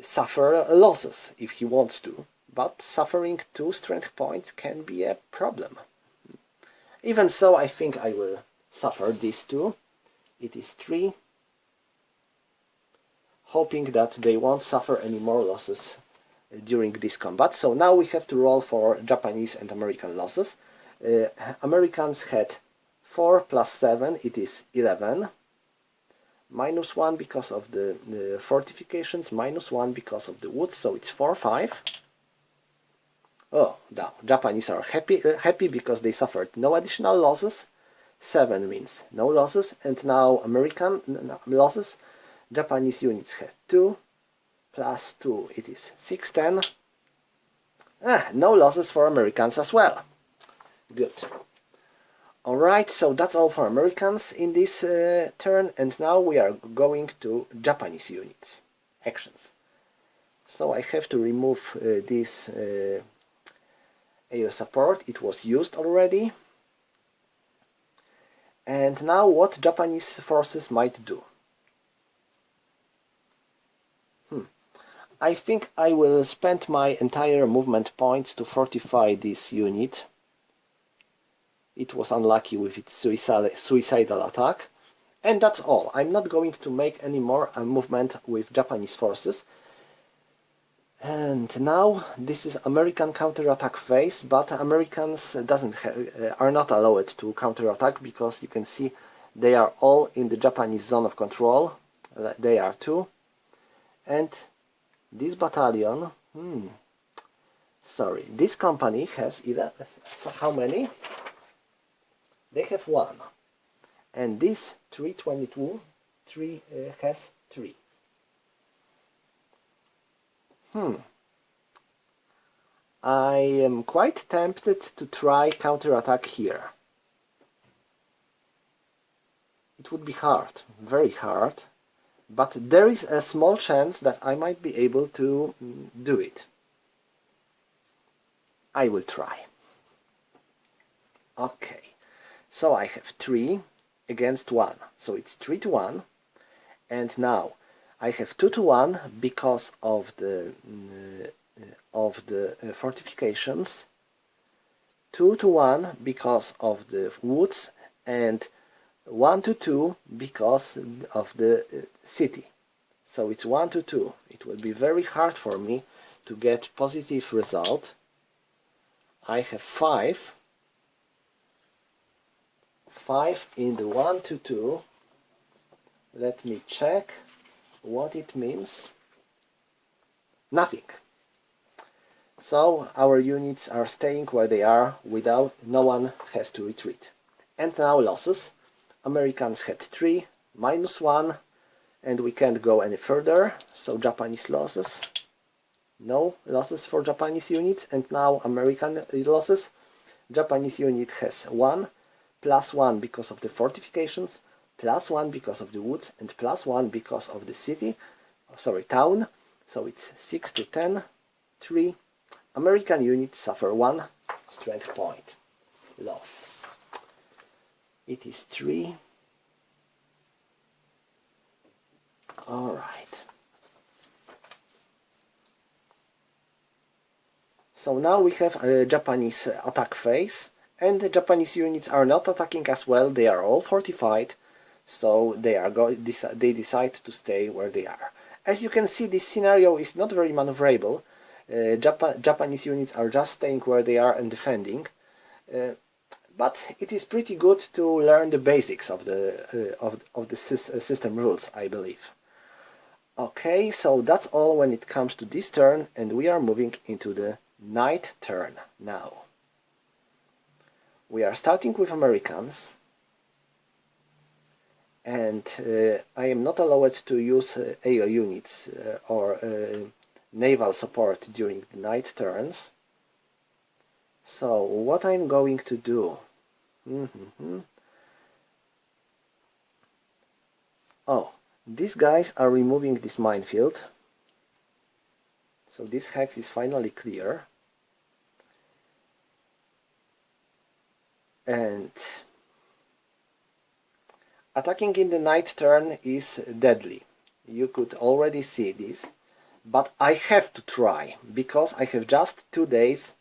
suffer losses if he wants to, but suffering 2 strength points can be a problem. Even so, I think I will suffer these 2. It is 3, hoping that they won't suffer any more losses during this combat. So now we have to roll for Japanese and American losses. Americans had 4 plus 7, it is 11. Minus 1 because of the fortifications, minus 1 because of the woods, so it's 4, 5. Oh, now Japanese are happy because they suffered no additional losses. 7 means no losses, and now American losses. Japanese units had 2 plus 2, it is 6, 10. No losses for Americans as well. Good. Alright, so that's all for Americans in this turn, and now we are going to Japanese units. Actions. So I have to remove this air support, it was used already. And now what Japanese forces might do. I think I will spend my entire movement points to fortify this unit. It was unlucky with its suicidal attack. And that's all. I'm not going to make any more movement with Japanese forces. And now this is American counterattack phase, but Americans are not allowed to counterattack because you can see they are all in the Japanese zone of control. They are 2. And this battalion, sorry, this company has how many? They have 1, and this 322 has 3. I am quite tempted to try counterattack here. It would be hard, very hard, but there is a small chance that I might be able to do it. I will try. Okay. So I have 3 against 1, so it's 3 to 1, and now I have 2 to 1 because of the fortifications, 2 to 1 because of the woods, and 1 to 2 because of the city. So it's 1 to 2. It will be very hard for me to get positive result. I have 5 in the 1 to 2. Let me check what it means. Nothing. So our units are staying where they are without, no one has to retreat. And now losses. Americans had 3, minus 1, and we can't go any further. So Japanese losses. No losses for Japanese units. And now American losses. Japanese unit has 1, plus 1 because of the fortifications, plus 1 because of the woods, and plus 1 because of the city, town. So it's 6 to 10, 3. American units suffer 1 strength point loss. It is 3. Alright. So now we have a Japanese attack phase. And the Japanese units are not attacking as well, they are all fortified, so they decide to stay where they are. As you can see, this scenario is not very maneuverable. Japanese units are just staying where they are and defending, but it is pretty good to learn the basics of the system rules, I believe. Okay, so that's all when it comes to this turn, and we are moving into the night turn now. We are starting with Americans, and I am not allowed to use AO units or naval support during the night turns. So what I'm going to do... Oh, these guys are removing this minefield. So this hex is finally clear. And attacking in the night turn is deadly. You could already see this. But I have to try, because I have just 2 days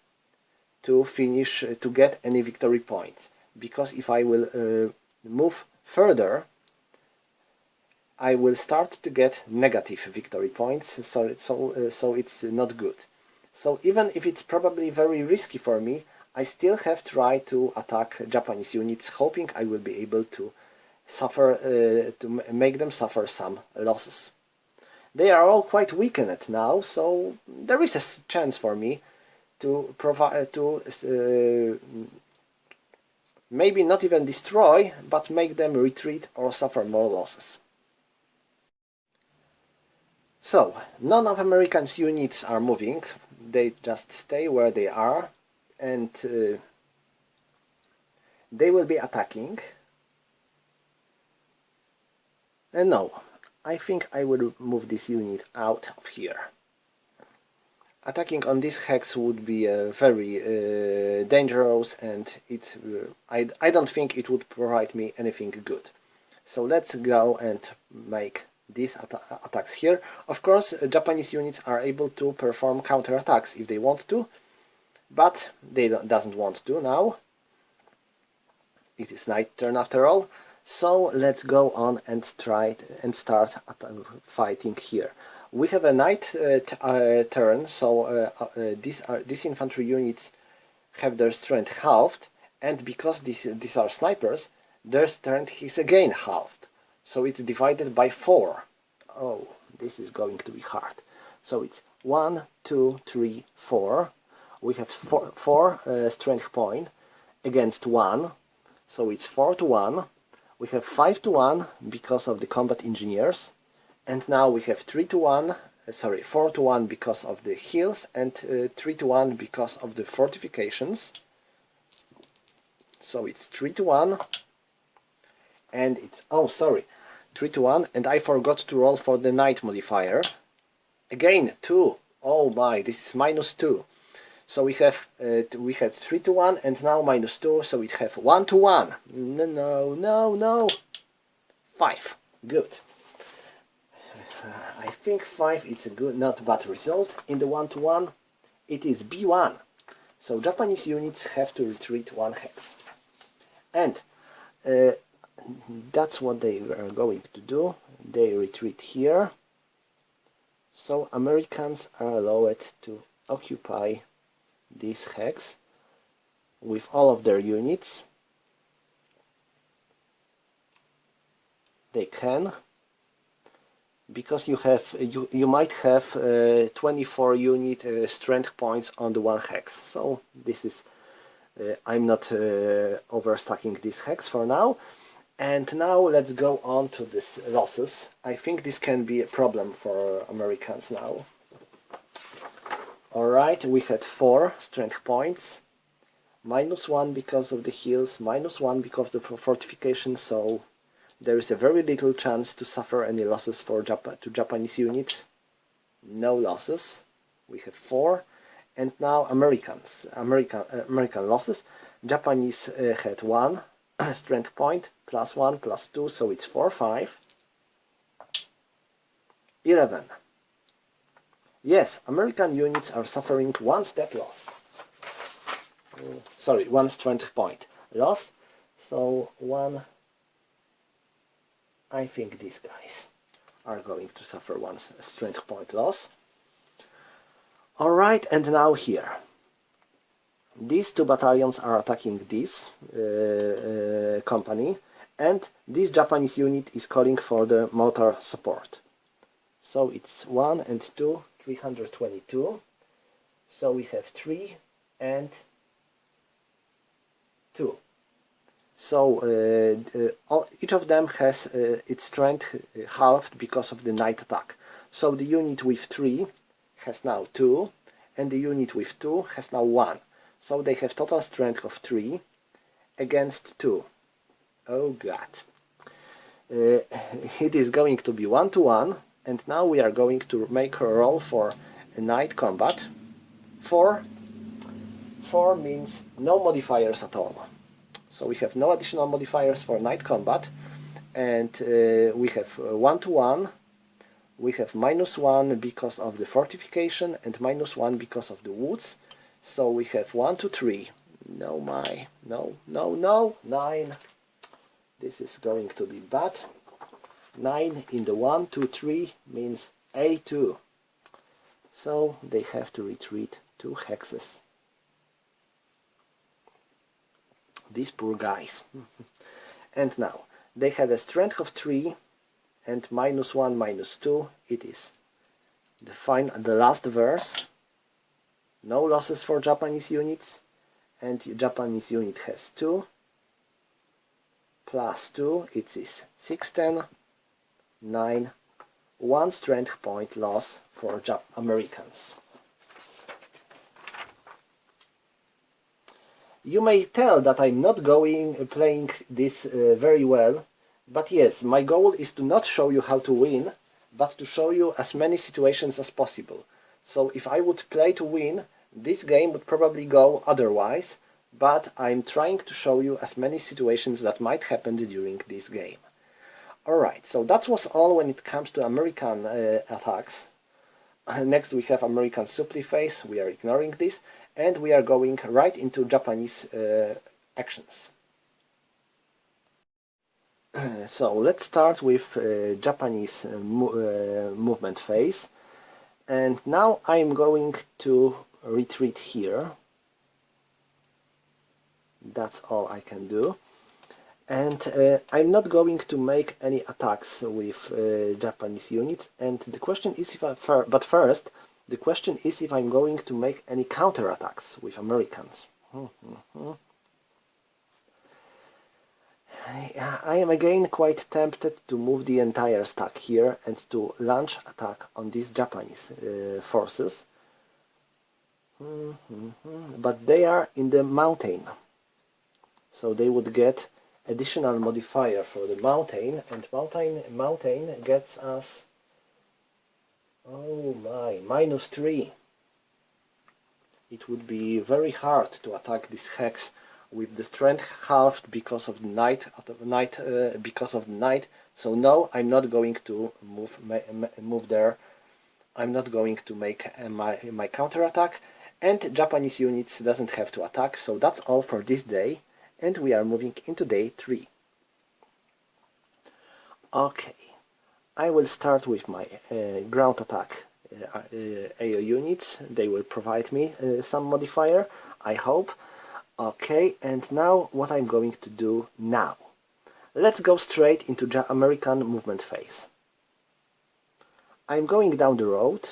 to finish, to get any victory points. Because if I will move further, I will start to get negative victory points, so it's not good. So even if it's probably very risky for me, I still have tried to attack Japanese units, hoping I will be able to suffer, to make them suffer some losses. They are all quite weakened now, so there is a chance for me to provide maybe not even destroy, but make them retreat or suffer more losses. So, none of Americans' units are moving, they just stay where they are, and they will be attacking. And no, I think I will move this unit out of here. Attacking on this hex would be very dangerous, and I don't think it would provide me anything good. So let's go and make these attacks here. Of course, Japanese units are able to perform counterattacks if they want to, but they doesn't want to now. It is night turn after all, so let's go on and try and start fighting here. We have a night turn, so these infantry units have their strength halved, and because these are snipers, their strength is again halved. So it's divided by 4. Oh, this is going to be hard. So it's 1, 2, 3, 4. We have 4 strength point against 1. So it's 4 to 1. We have 5 to 1 because of the combat engineers. And now we have 4 to 1 because of the hills, and 3 to 1 because of the fortifications. So it's 3 to 1. And it's... oh, sorry. 3 to 1, and I forgot to roll for the night modifier. Again, 2. Oh my, this is -2. So we had 3 to 1, and now -2, so we have 1 to 1. No. 5. Good. I think 5 is a good, not bad result. In the 1 to 1, it is B1. So Japanese units have to retreat 1 hex. And that's what they are going to do. They retreat here. So Americans are allowed to occupy this hex with all of their units. They can, because you might have 24 unit strength points on the 1 hex. So this is I'm not overstacking this hex for now. And now let's go on to these losses. I think this can be a problem for Americans now. Alright, we had 4 strength points. -1 because of the hills, -1 because of the fortification, so there is a very little chance to suffer any losses to Japanese units. No losses. We have 4. And now American losses. Japanese had 1 strength point, +1, +2, so it's 4, 5. 11. Yes, American units are suffering 1 step loss. Sorry, 1 strength point loss. So 1, I think these guys are going to suffer 1 strength point loss. Alright, and now here. These 2 battalions are attacking this company, and this Japanese unit is calling for the mortar support. So it's 1 and 2, 322. So we have 3 and 2. So each of them has its strength halved because of the night attack. So the unit with 3 has now 2, and the unit with 2 has now 1. So they have total strength of 3 against 2. Oh god. It is going to be 1-to-1, and now we are going to make a roll for a night combat. 4 means no modifiers at all. So we have no additional modifiers for night combat, and we have 1-to-1, we have -1 because of the fortification and -1 because of the woods. So we have 1, 2, 3. No, no, 9. This is going to be bad. 9 in the 1, 2, 3 means A2. So they have to retreat 2 hexes. These poor guys. And now, they had a strength of 3 and -1, -2. It is the last verse. No losses for Japanese units. And Japanese unit has 2. Plus 2, it is 6, 10, 9. 1 strength point loss for Americans. You may tell that I'm not playing this very well, but yes, my goal is to not show you how to win, but to show you as many situations as possible. So if I would play to win, this game would probably go otherwise, but I'm trying to show you as many situations that might happen during this game. Alright, so that was all when it comes to American attacks. Next we have American supply phase, we are ignoring this, and we are going right into Japanese actions. So let's start with Japanese movement phase, and now I'm going to retreat here. That's all I can do. And I'm not going to make any attacks with Japanese units, and the question is but first the question is if I'm going to make any counterattacks with Americans. I am again quite tempted to move the entire stack here and to launch attack on these Japanese forces, but they are in the mountain, so they would get additional modifier for the mountain, and mountain gets us, oh my, -3. It would be very hard to attack this hex with the strength halved because of the night, So no, I'm not going to move there. I'm not going to make my counterattack, and Japanese units doesn't have to attack. So that's all for this day. And we are moving into day 3. Okay, I will start with my ground attack AO units. They will provide me some modifier, I hope. Okay, and now what I'm going to do now. Let's go straight into American movement phase. I'm going down the road,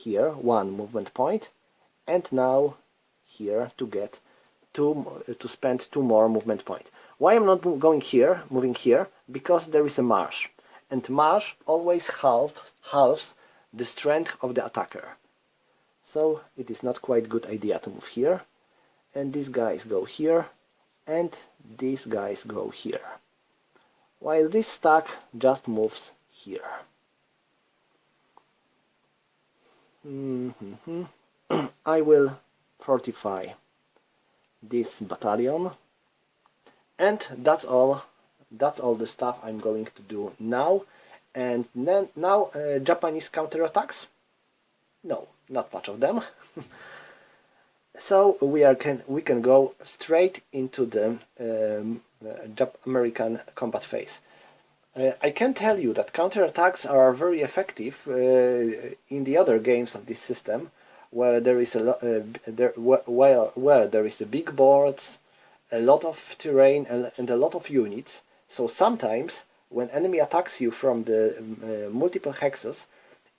here, 1 movement point, and now here to get to spend 2 more movement points. Why I'm not moving here? Because there is a marsh, and marsh always halves the strength of the attacker. So it is not quite good idea to move here, and these guys go here, and these guys go here, while this stack just moves here. I will fortify this battalion, and that's all the stuff I'm going to do now. And then now Japanese counterattacks? No, not much of them. So we can go straight into the American combat phase. I can tell you that counterattacks are very effective in the other games of this system, where there is where there is a big boards, a lot of terrain, and a lot of units. So sometimes when enemy attacks you from the multiple hexes,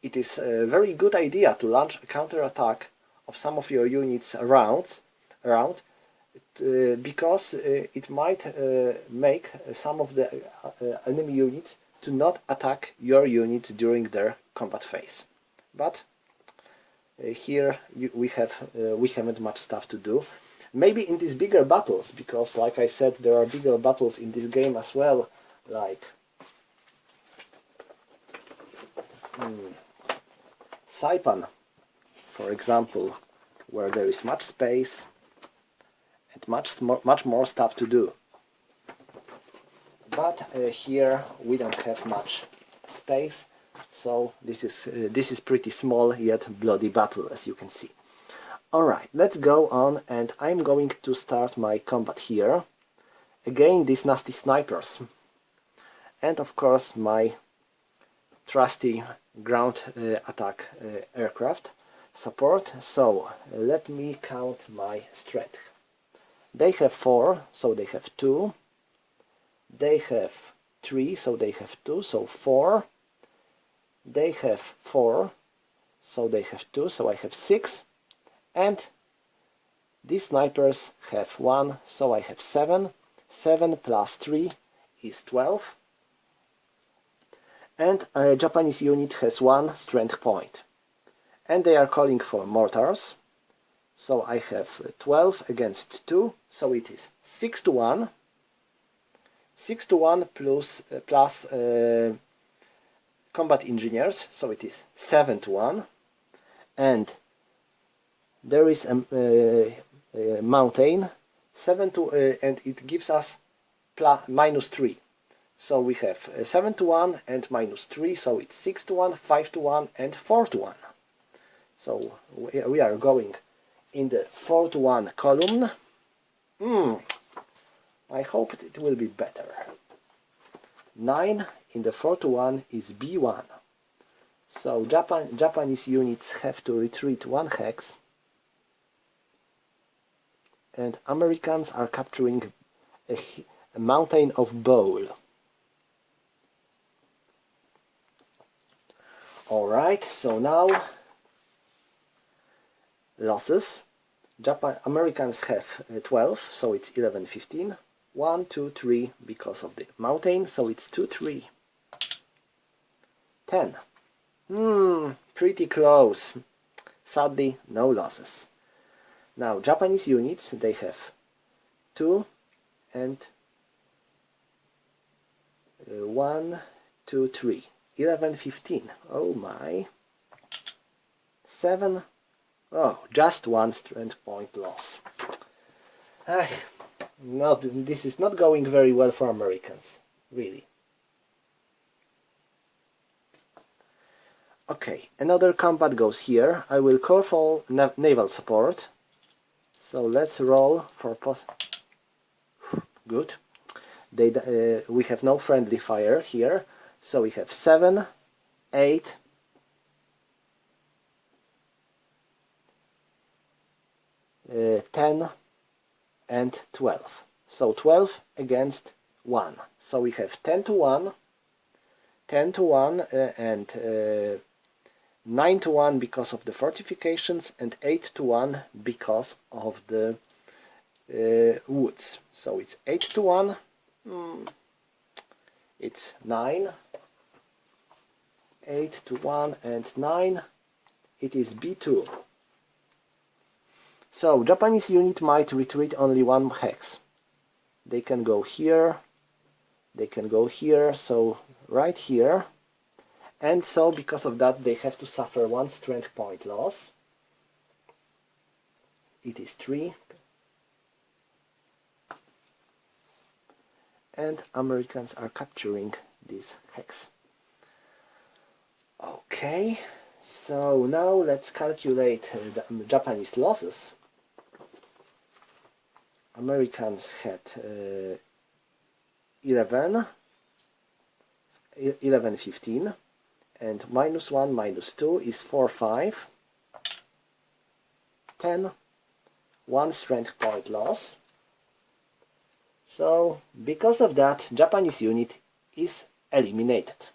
it is a very good idea to launch a counterattack of some of your units around because it might make some of the enemy units to not attack your unit during their combat phase. But here we haven't much stuff to do. Maybe in these bigger battles, because like I said, there are bigger battles in this game as well, like Saipan, for example, where there is much space and much more stuff to do. But here we don't have much space, so this is pretty small yet bloody battle, as you can see. Alright, let's go on, and I'm going to start my combat here. Again, these nasty snipers. And of course my trusty ground attack aircraft support. So let me count my strength. They have 4, so they have 2. They have 3, so they have 2, so 4. They have 4, so they have 2, so I have 6. And these snipers have 1, so I have 7. 7 plus 3 is 12. And a Japanese unit has 1 strength point. And they are calling for mortars. So I have 12 against 2, so it is 6 to 1. 6 to 1 plus combat engineers, so it is 7 to 1. And there is a mountain, 7 to, and it gives us minus 3. So we have 7 to 1 and minus 3, so it's 6 to 1, 5 to 1 and 4 to 1. So we are going in the 4 to 1 column. I hope it will be better. 9 in the 4 to 1 is B1. So Japanese units have to retreat 1 hex. And Americans are capturing a mountain of bowl. Alright, so now losses. Americans have 12, so it's 11-15. 1, 2, 3 because of the mountain, so it's 2-3. 10. Pretty close. Sadly, no losses. Now, Japanese units, they have 2 and 1, 2, 3. 11-15. Oh my. 7. Oh, just 1 strength point loss. This is not going very well for Americans, really. Okay, another combat goes here. I will call for naval support. So let's roll for good. We have no friendly fire here. So we have 7, 8, 10 and 12. So 12 against 1. So we have 10 to 1, 10 to 1 and 9 to 1 because of the fortifications and 8 to 1 because of the woods. So it's 8 to 1, it's 9, 8 to 1 and 9, it is B2. So Japanese unit might retreat only 1 hex. They can go here, they can go here, so right here. And so because of that they have to suffer 1 strength point loss. It is 3. And Americans are capturing this hex. Okay, so now let's calculate the Japanese losses. Americans had 11, 15, and -1, -2 is 4, 5, 10, 1 strength point loss. So because of that, Japanese unit is eliminated.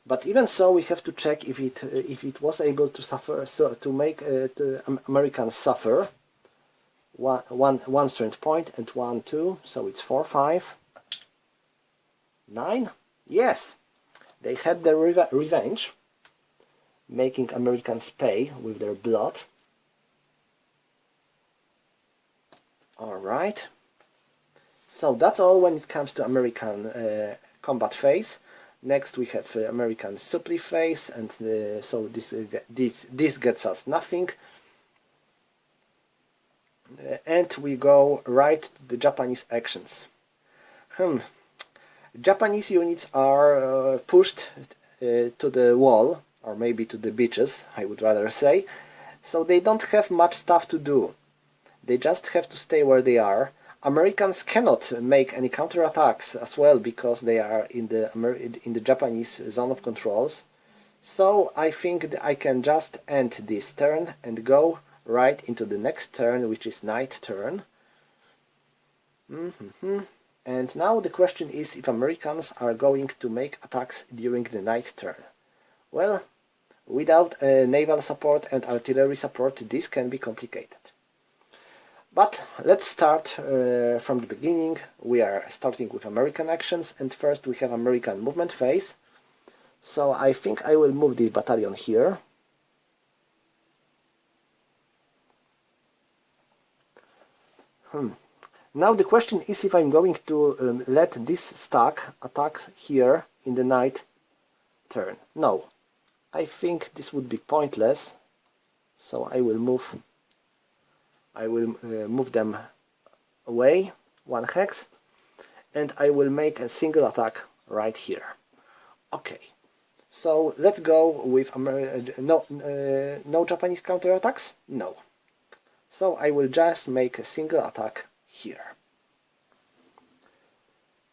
But even so, we have to check if it was able to suffer, so to make Americans suffer. One strength point and 1, 2, so it's 4, 5, 9. Yes, they had their revenge, making Americans pay with their blood. Alright, so that's all when it comes to American combat phase. Next we have American supply phase, and so this gets us nothing. And we go right to the Japanese actions. Japanese units are pushed to the wall, or maybe to the beaches, I would rather say, so they don't have much stuff to do. They just have to stay where they are. Americans cannot make any counterattacks as well, because they are in the Japanese zone of controls. So I think that I can just end this turn and go right into the next turn, which is night turn. And now the question is if Americans are going to make attacks during the night turn. Well, without naval support and artillery support, this can be complicated. But let's start from the beginning. We are starting with American actions, and first we have American movement phase. So I think I will move the battalion here. Now the question is if I'm going to let this stack attack here in the night turn. No, I think this would be pointless. So I will move them away 1 hex, and I will make a single attack right here. Okay, so let's go with no Japanese counterattacks? No. So I will just make a single attack here.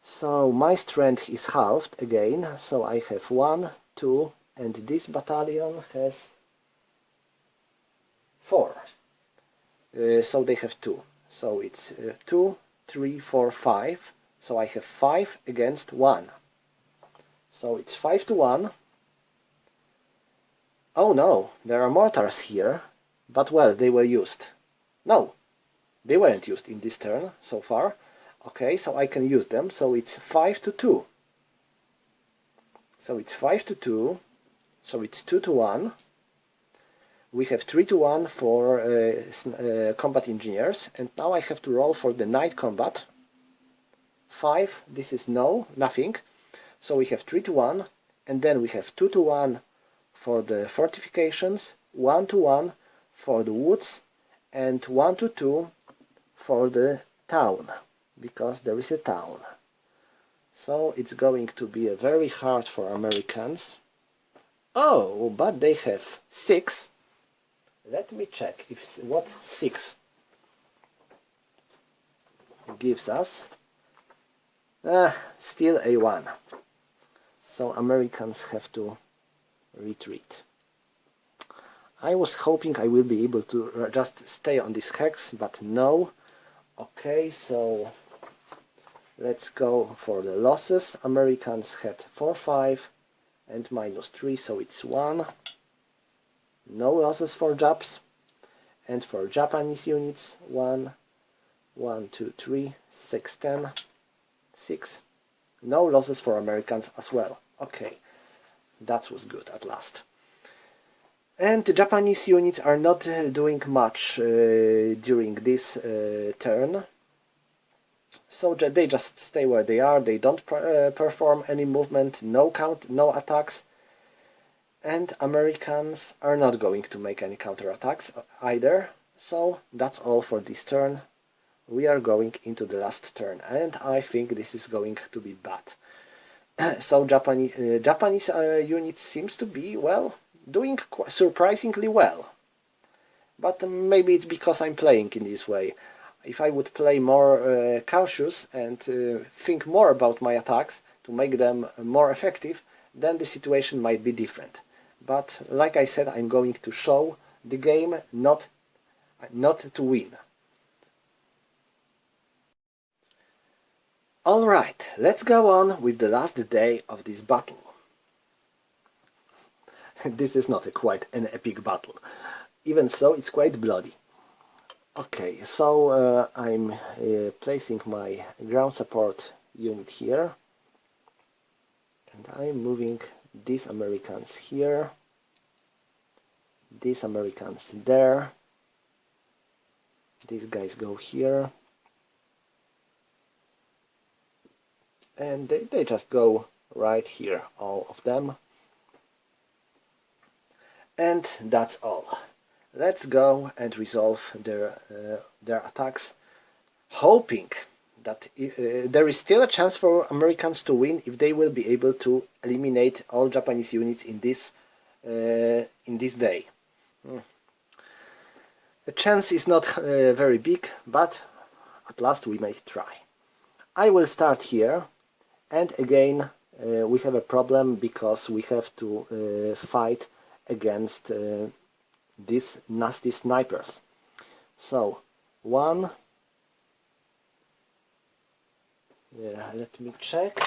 So my strength is halved again, so I have 1, 2, and this battalion has 4. So they have 2. So it's 2, 3, 4, 5. So I have 5 against 1. So it's 5 to 1. Oh no, there are mortars here, but well, they were used. No, they weren't used in this turn so far. Okay, so I can use them. So it's 5 to 2. So it's 5 to 2. So it's 2 to 1. We have 3 to 1 for combat engineers, and now I have to roll for the night combat. 5, this is nothing. So we have 3 to 1, and then we have 2 to 1 for the fortifications, 1 to 1 for the woods, and 1 to 2 for the town, because there is a town. So it's going to be very hard for Americans. Oh, but they have 6. Let me check what 6 gives us. Still a 1. So Americans have to retreat. I was hoping I will be able to just stay on this hex, but no. Okay, so let's go for the losses. Americans had 4, 5 and -3, so it's 1. No losses for Japs. And for Japanese units, 1, 1, 2, 3, 6, 10, 6. No losses for Americans as well. Okay, that was good at last. And the Japanese units are not doing much during this turn. So they just stay where they are. They don't perform any movement, no attacks. And Americans are not going to make any counterattacks either. So that's all for this turn. We are going into the last turn, and I think this is going to be bad. So Japanese units seems to be, well, doing surprisingly well. But maybe it's because I'm playing in this way. If I would play more cautious and think more about my attacks to make them more effective, then the situation might be different. But like I said, I'm going to show the game, not to win. Alright, let's go on with the last day of this battle. This is not quite an epic battle. Even so, it's quite bloody. Okay, so I'm placing my ground support unit here, and I'm moving these Americans here, these Americans there, these guys go here, and they just go right here, all of them. And that's all. Let's go and resolve their attacks, hoping that there is still a chance for Americans to win if they will be able to eliminate all Japanese units in this day. The chance is not very big, but at last we may try. I will start here, and again we have a problem because we have to fight against these nasty snipers. So one, let me check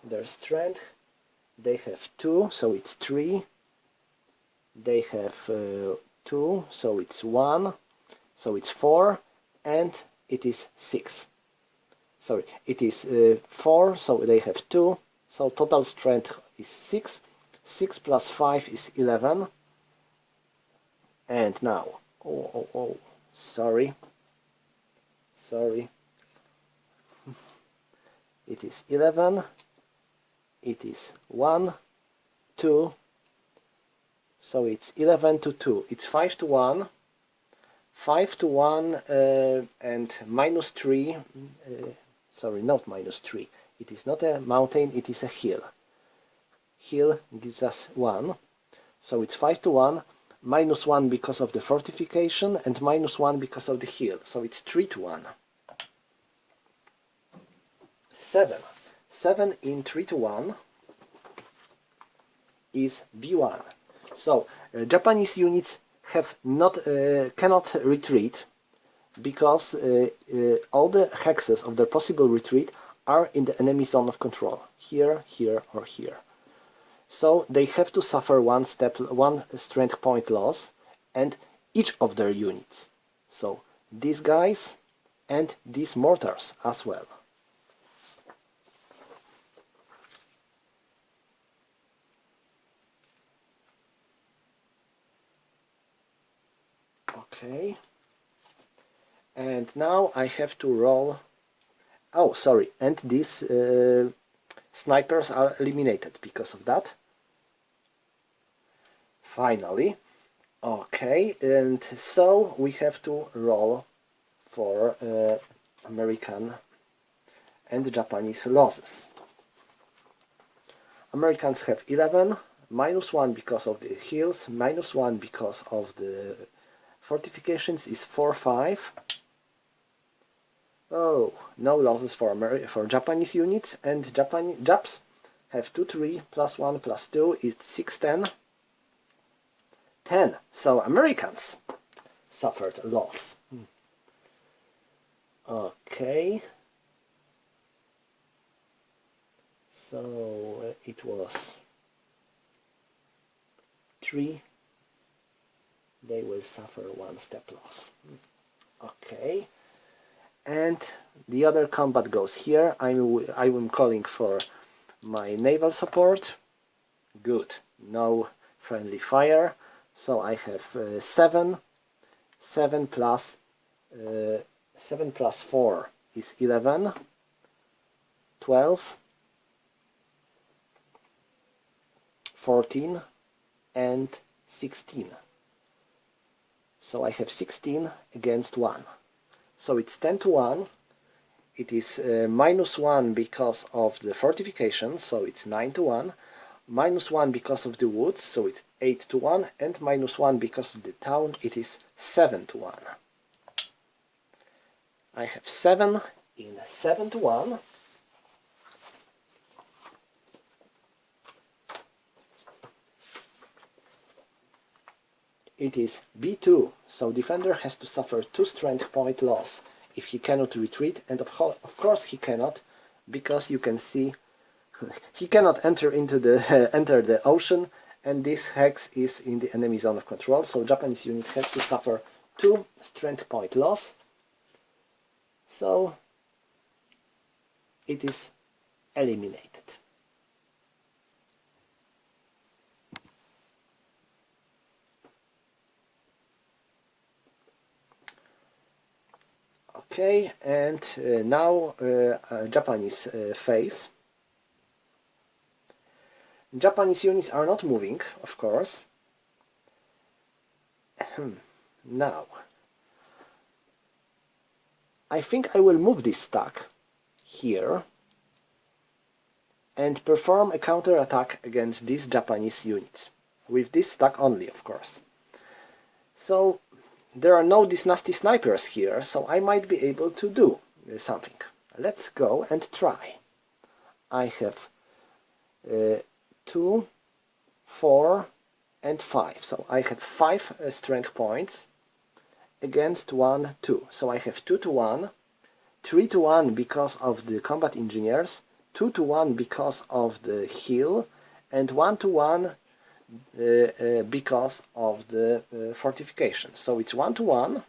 their strength. They have 2, so it's 3. They have 2, so it's 1, so it's 4, and it is 6. Sorry, it is 4, so they have 2, so total strength is 6. 6 plus 5 is 11. And now, sorry, it is 11, it is 1, 2, so it's 11 to 2, it's 5 to 1, 5 to 1, and minus 3, sorry, not minus 3, it is not a mountain, it is a hill. Hill gives us 1, so it's 5 to 1, minus 1 because of the fortification, and minus 1 because of the hill, so it's 3 to 1. 7. 7 in 3 to 1 is B1. So Japanese units have not cannot retreat because all the hexes of their possible retreat are in the enemy zone of control, here, here, or here. So they have to suffer one strength point loss, and each of their units. So these guys and these mortars as well. Okay. And now I have to roll. Oh, sorry. And these snipers are eliminated because of that. Finally. Okay, and so we have to roll for American and Japanese losses. Americans have 11, minus 1 because of the hills, minus 1 because of the fortifications is 4-5. Oh, no losses for Japanese units, and Japs have 2-3 plus 1 plus 2 is 6-10. 10. So Americans suffered a loss. Okay. So it was 3. They will suffer 1 step loss. Okay. And the other combat goes here. I am calling for my naval support. Good. No friendly fire. So I have 7. 7 plus 4 is 11. 12. 14 and 16. So I have 16 against 1. So it's 10 to 1. It is minus 1 because of the fortification, so it's 9 to 1. Minus 1 because of the woods, so it's 8 to 1. And minus 1 because of the town, it is 7 to 1. I have 7 in 7 to 1. It is B2, so defender has to suffer 2 strength point loss if he cannot retreat, and of course he cannot, because you can see he cannot enter into the enter the ocean, and this hex is in the enemy zone of control, so Japanese unit has to suffer 2 strength point loss. So it is eliminated. Okay, and now Japanese phase. Japanese units are not moving, of course. Now, I think I will move this stack here and perform a counterattack against these Japanese units. With this stack only, of course. So, there are no these nasty snipers here, so I might be able to do something. Let's go and try. I have 2, 4 and 5. So I have 5 strength points against 1, 2. So I have 2 to 1, 3 to 1 because of the combat engineers, 2 to 1 because of the heal, and 1 to 1 because of the fortification. So it's 1 to 1.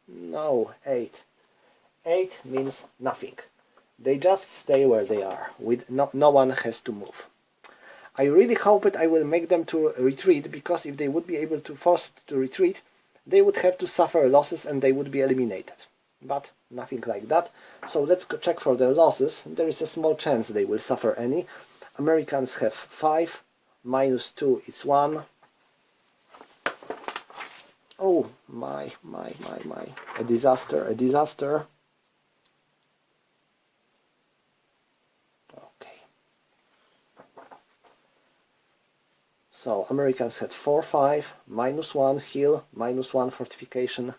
No, 8. 8 means nothing. They just stay where they are. With no one has to move. I really hope that I will make them to retreat, because if they would be able to force to retreat, they would have to suffer losses and they would be eliminated. But nothing like that. So let's go check for their losses. There is a small chance they will suffer any. Americans have 5. Minus 2 is 1. Oh, my. A disaster, a disaster. Okay. So, Americans had 4, 5, minus 1 heal, minus 1 fortification.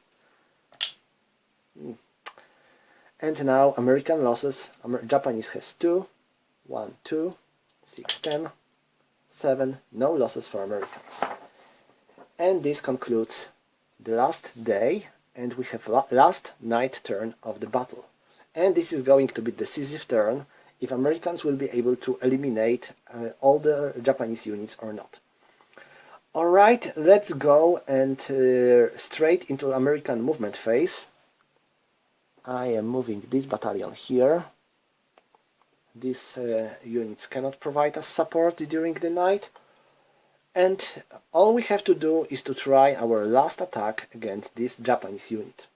And now, American losses. Japanese has 2, 1, 2, 6, 10. 7, no losses for Americans. And this concludes the last day, and we have last night turn of the battle. And this is going to be decisive turn if Americans will be able to eliminate all the Japanese units or not. Alright, let's go and straight into American movement phase. I am moving this battalion here. These units cannot provide us support during the night, and all we have to do is to try our last attack against this Japanese unit.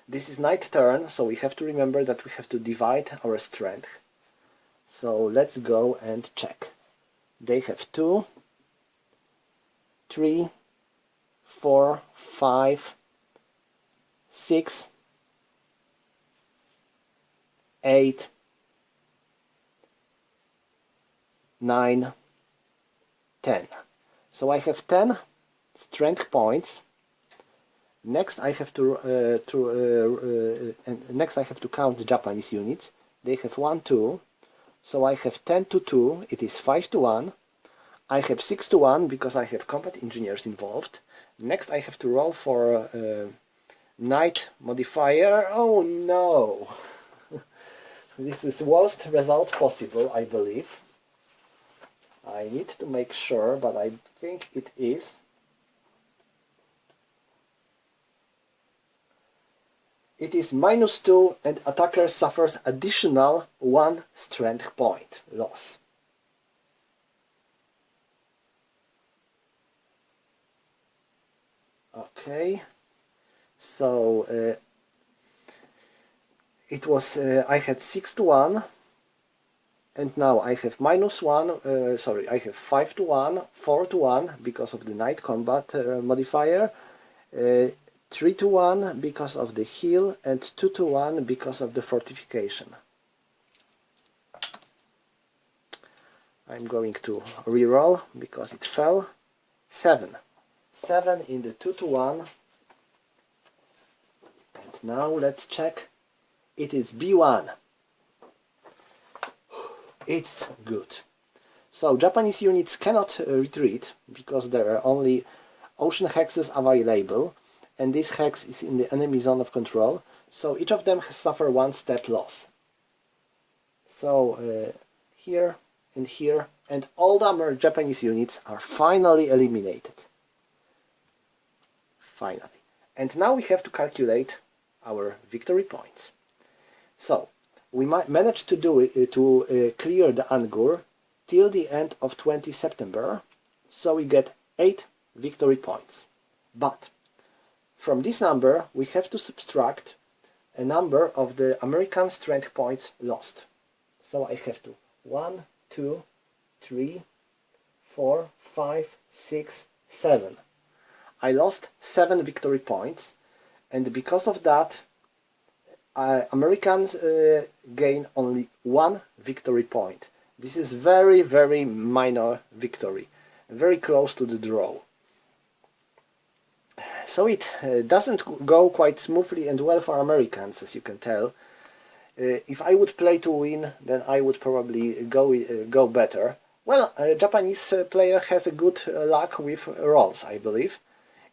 This is night turn, so we have to remember that we have to divide our strength. So let's go and check. They have 2, 3, 4, 5, 6, 8, 9, 10. So I have 10 strength points. Next I have to count the Japanese units. They have 1, 2. So I have 10 to 2. It is 5 to 1. I have 6 to 1 because I have combat engineers involved. Next I have to roll for night modifier. Oh no! This is the worst result possible, I believe. I need to make sure, but I think it is. It is -2 and attacker suffers additional 1 strength point loss. Okay, so it was I had 6 to 1. And now I have -1, sorry, I have 5 to 1, 4 to 1 because of the night combat modifier, 3 to 1 because of the heal, and 2 to 1 because of the fortification. I'm going to reroll because it fell. 7. 7 in the 2 to 1. And now let's check. It is B1. It's good. So Japanese units cannot retreat because there are only ocean hexes available, and this hex is in the enemy zone of control, so each of them has suffered 1 step loss. So here and here and all the Japanese units are finally eliminated. Finally. And now we have to calculate our victory points. So, we might manage to do it, to clear the Anguar till the end of 20 September, so we get 8 victory points. But from this number we have to subtract a number of the American strength points lost. So I have to 1, 2, 3, 4, 5, 6, 7. I lost 7 victory points, and because of that Americans gain only 1 victory point. This is very, very minor victory, very close to the draw. So it doesn't go quite smoothly and well for Americans, as you can tell. If I would play to win, then I would probably go better. Well, a Japanese player has a good luck with rolls, I believe.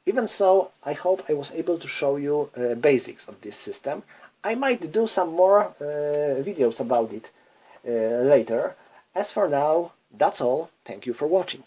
Even so, I hope I was able to show you basics of this system. I might do some more videos about it later. As for now, that's all. Thank you for watching.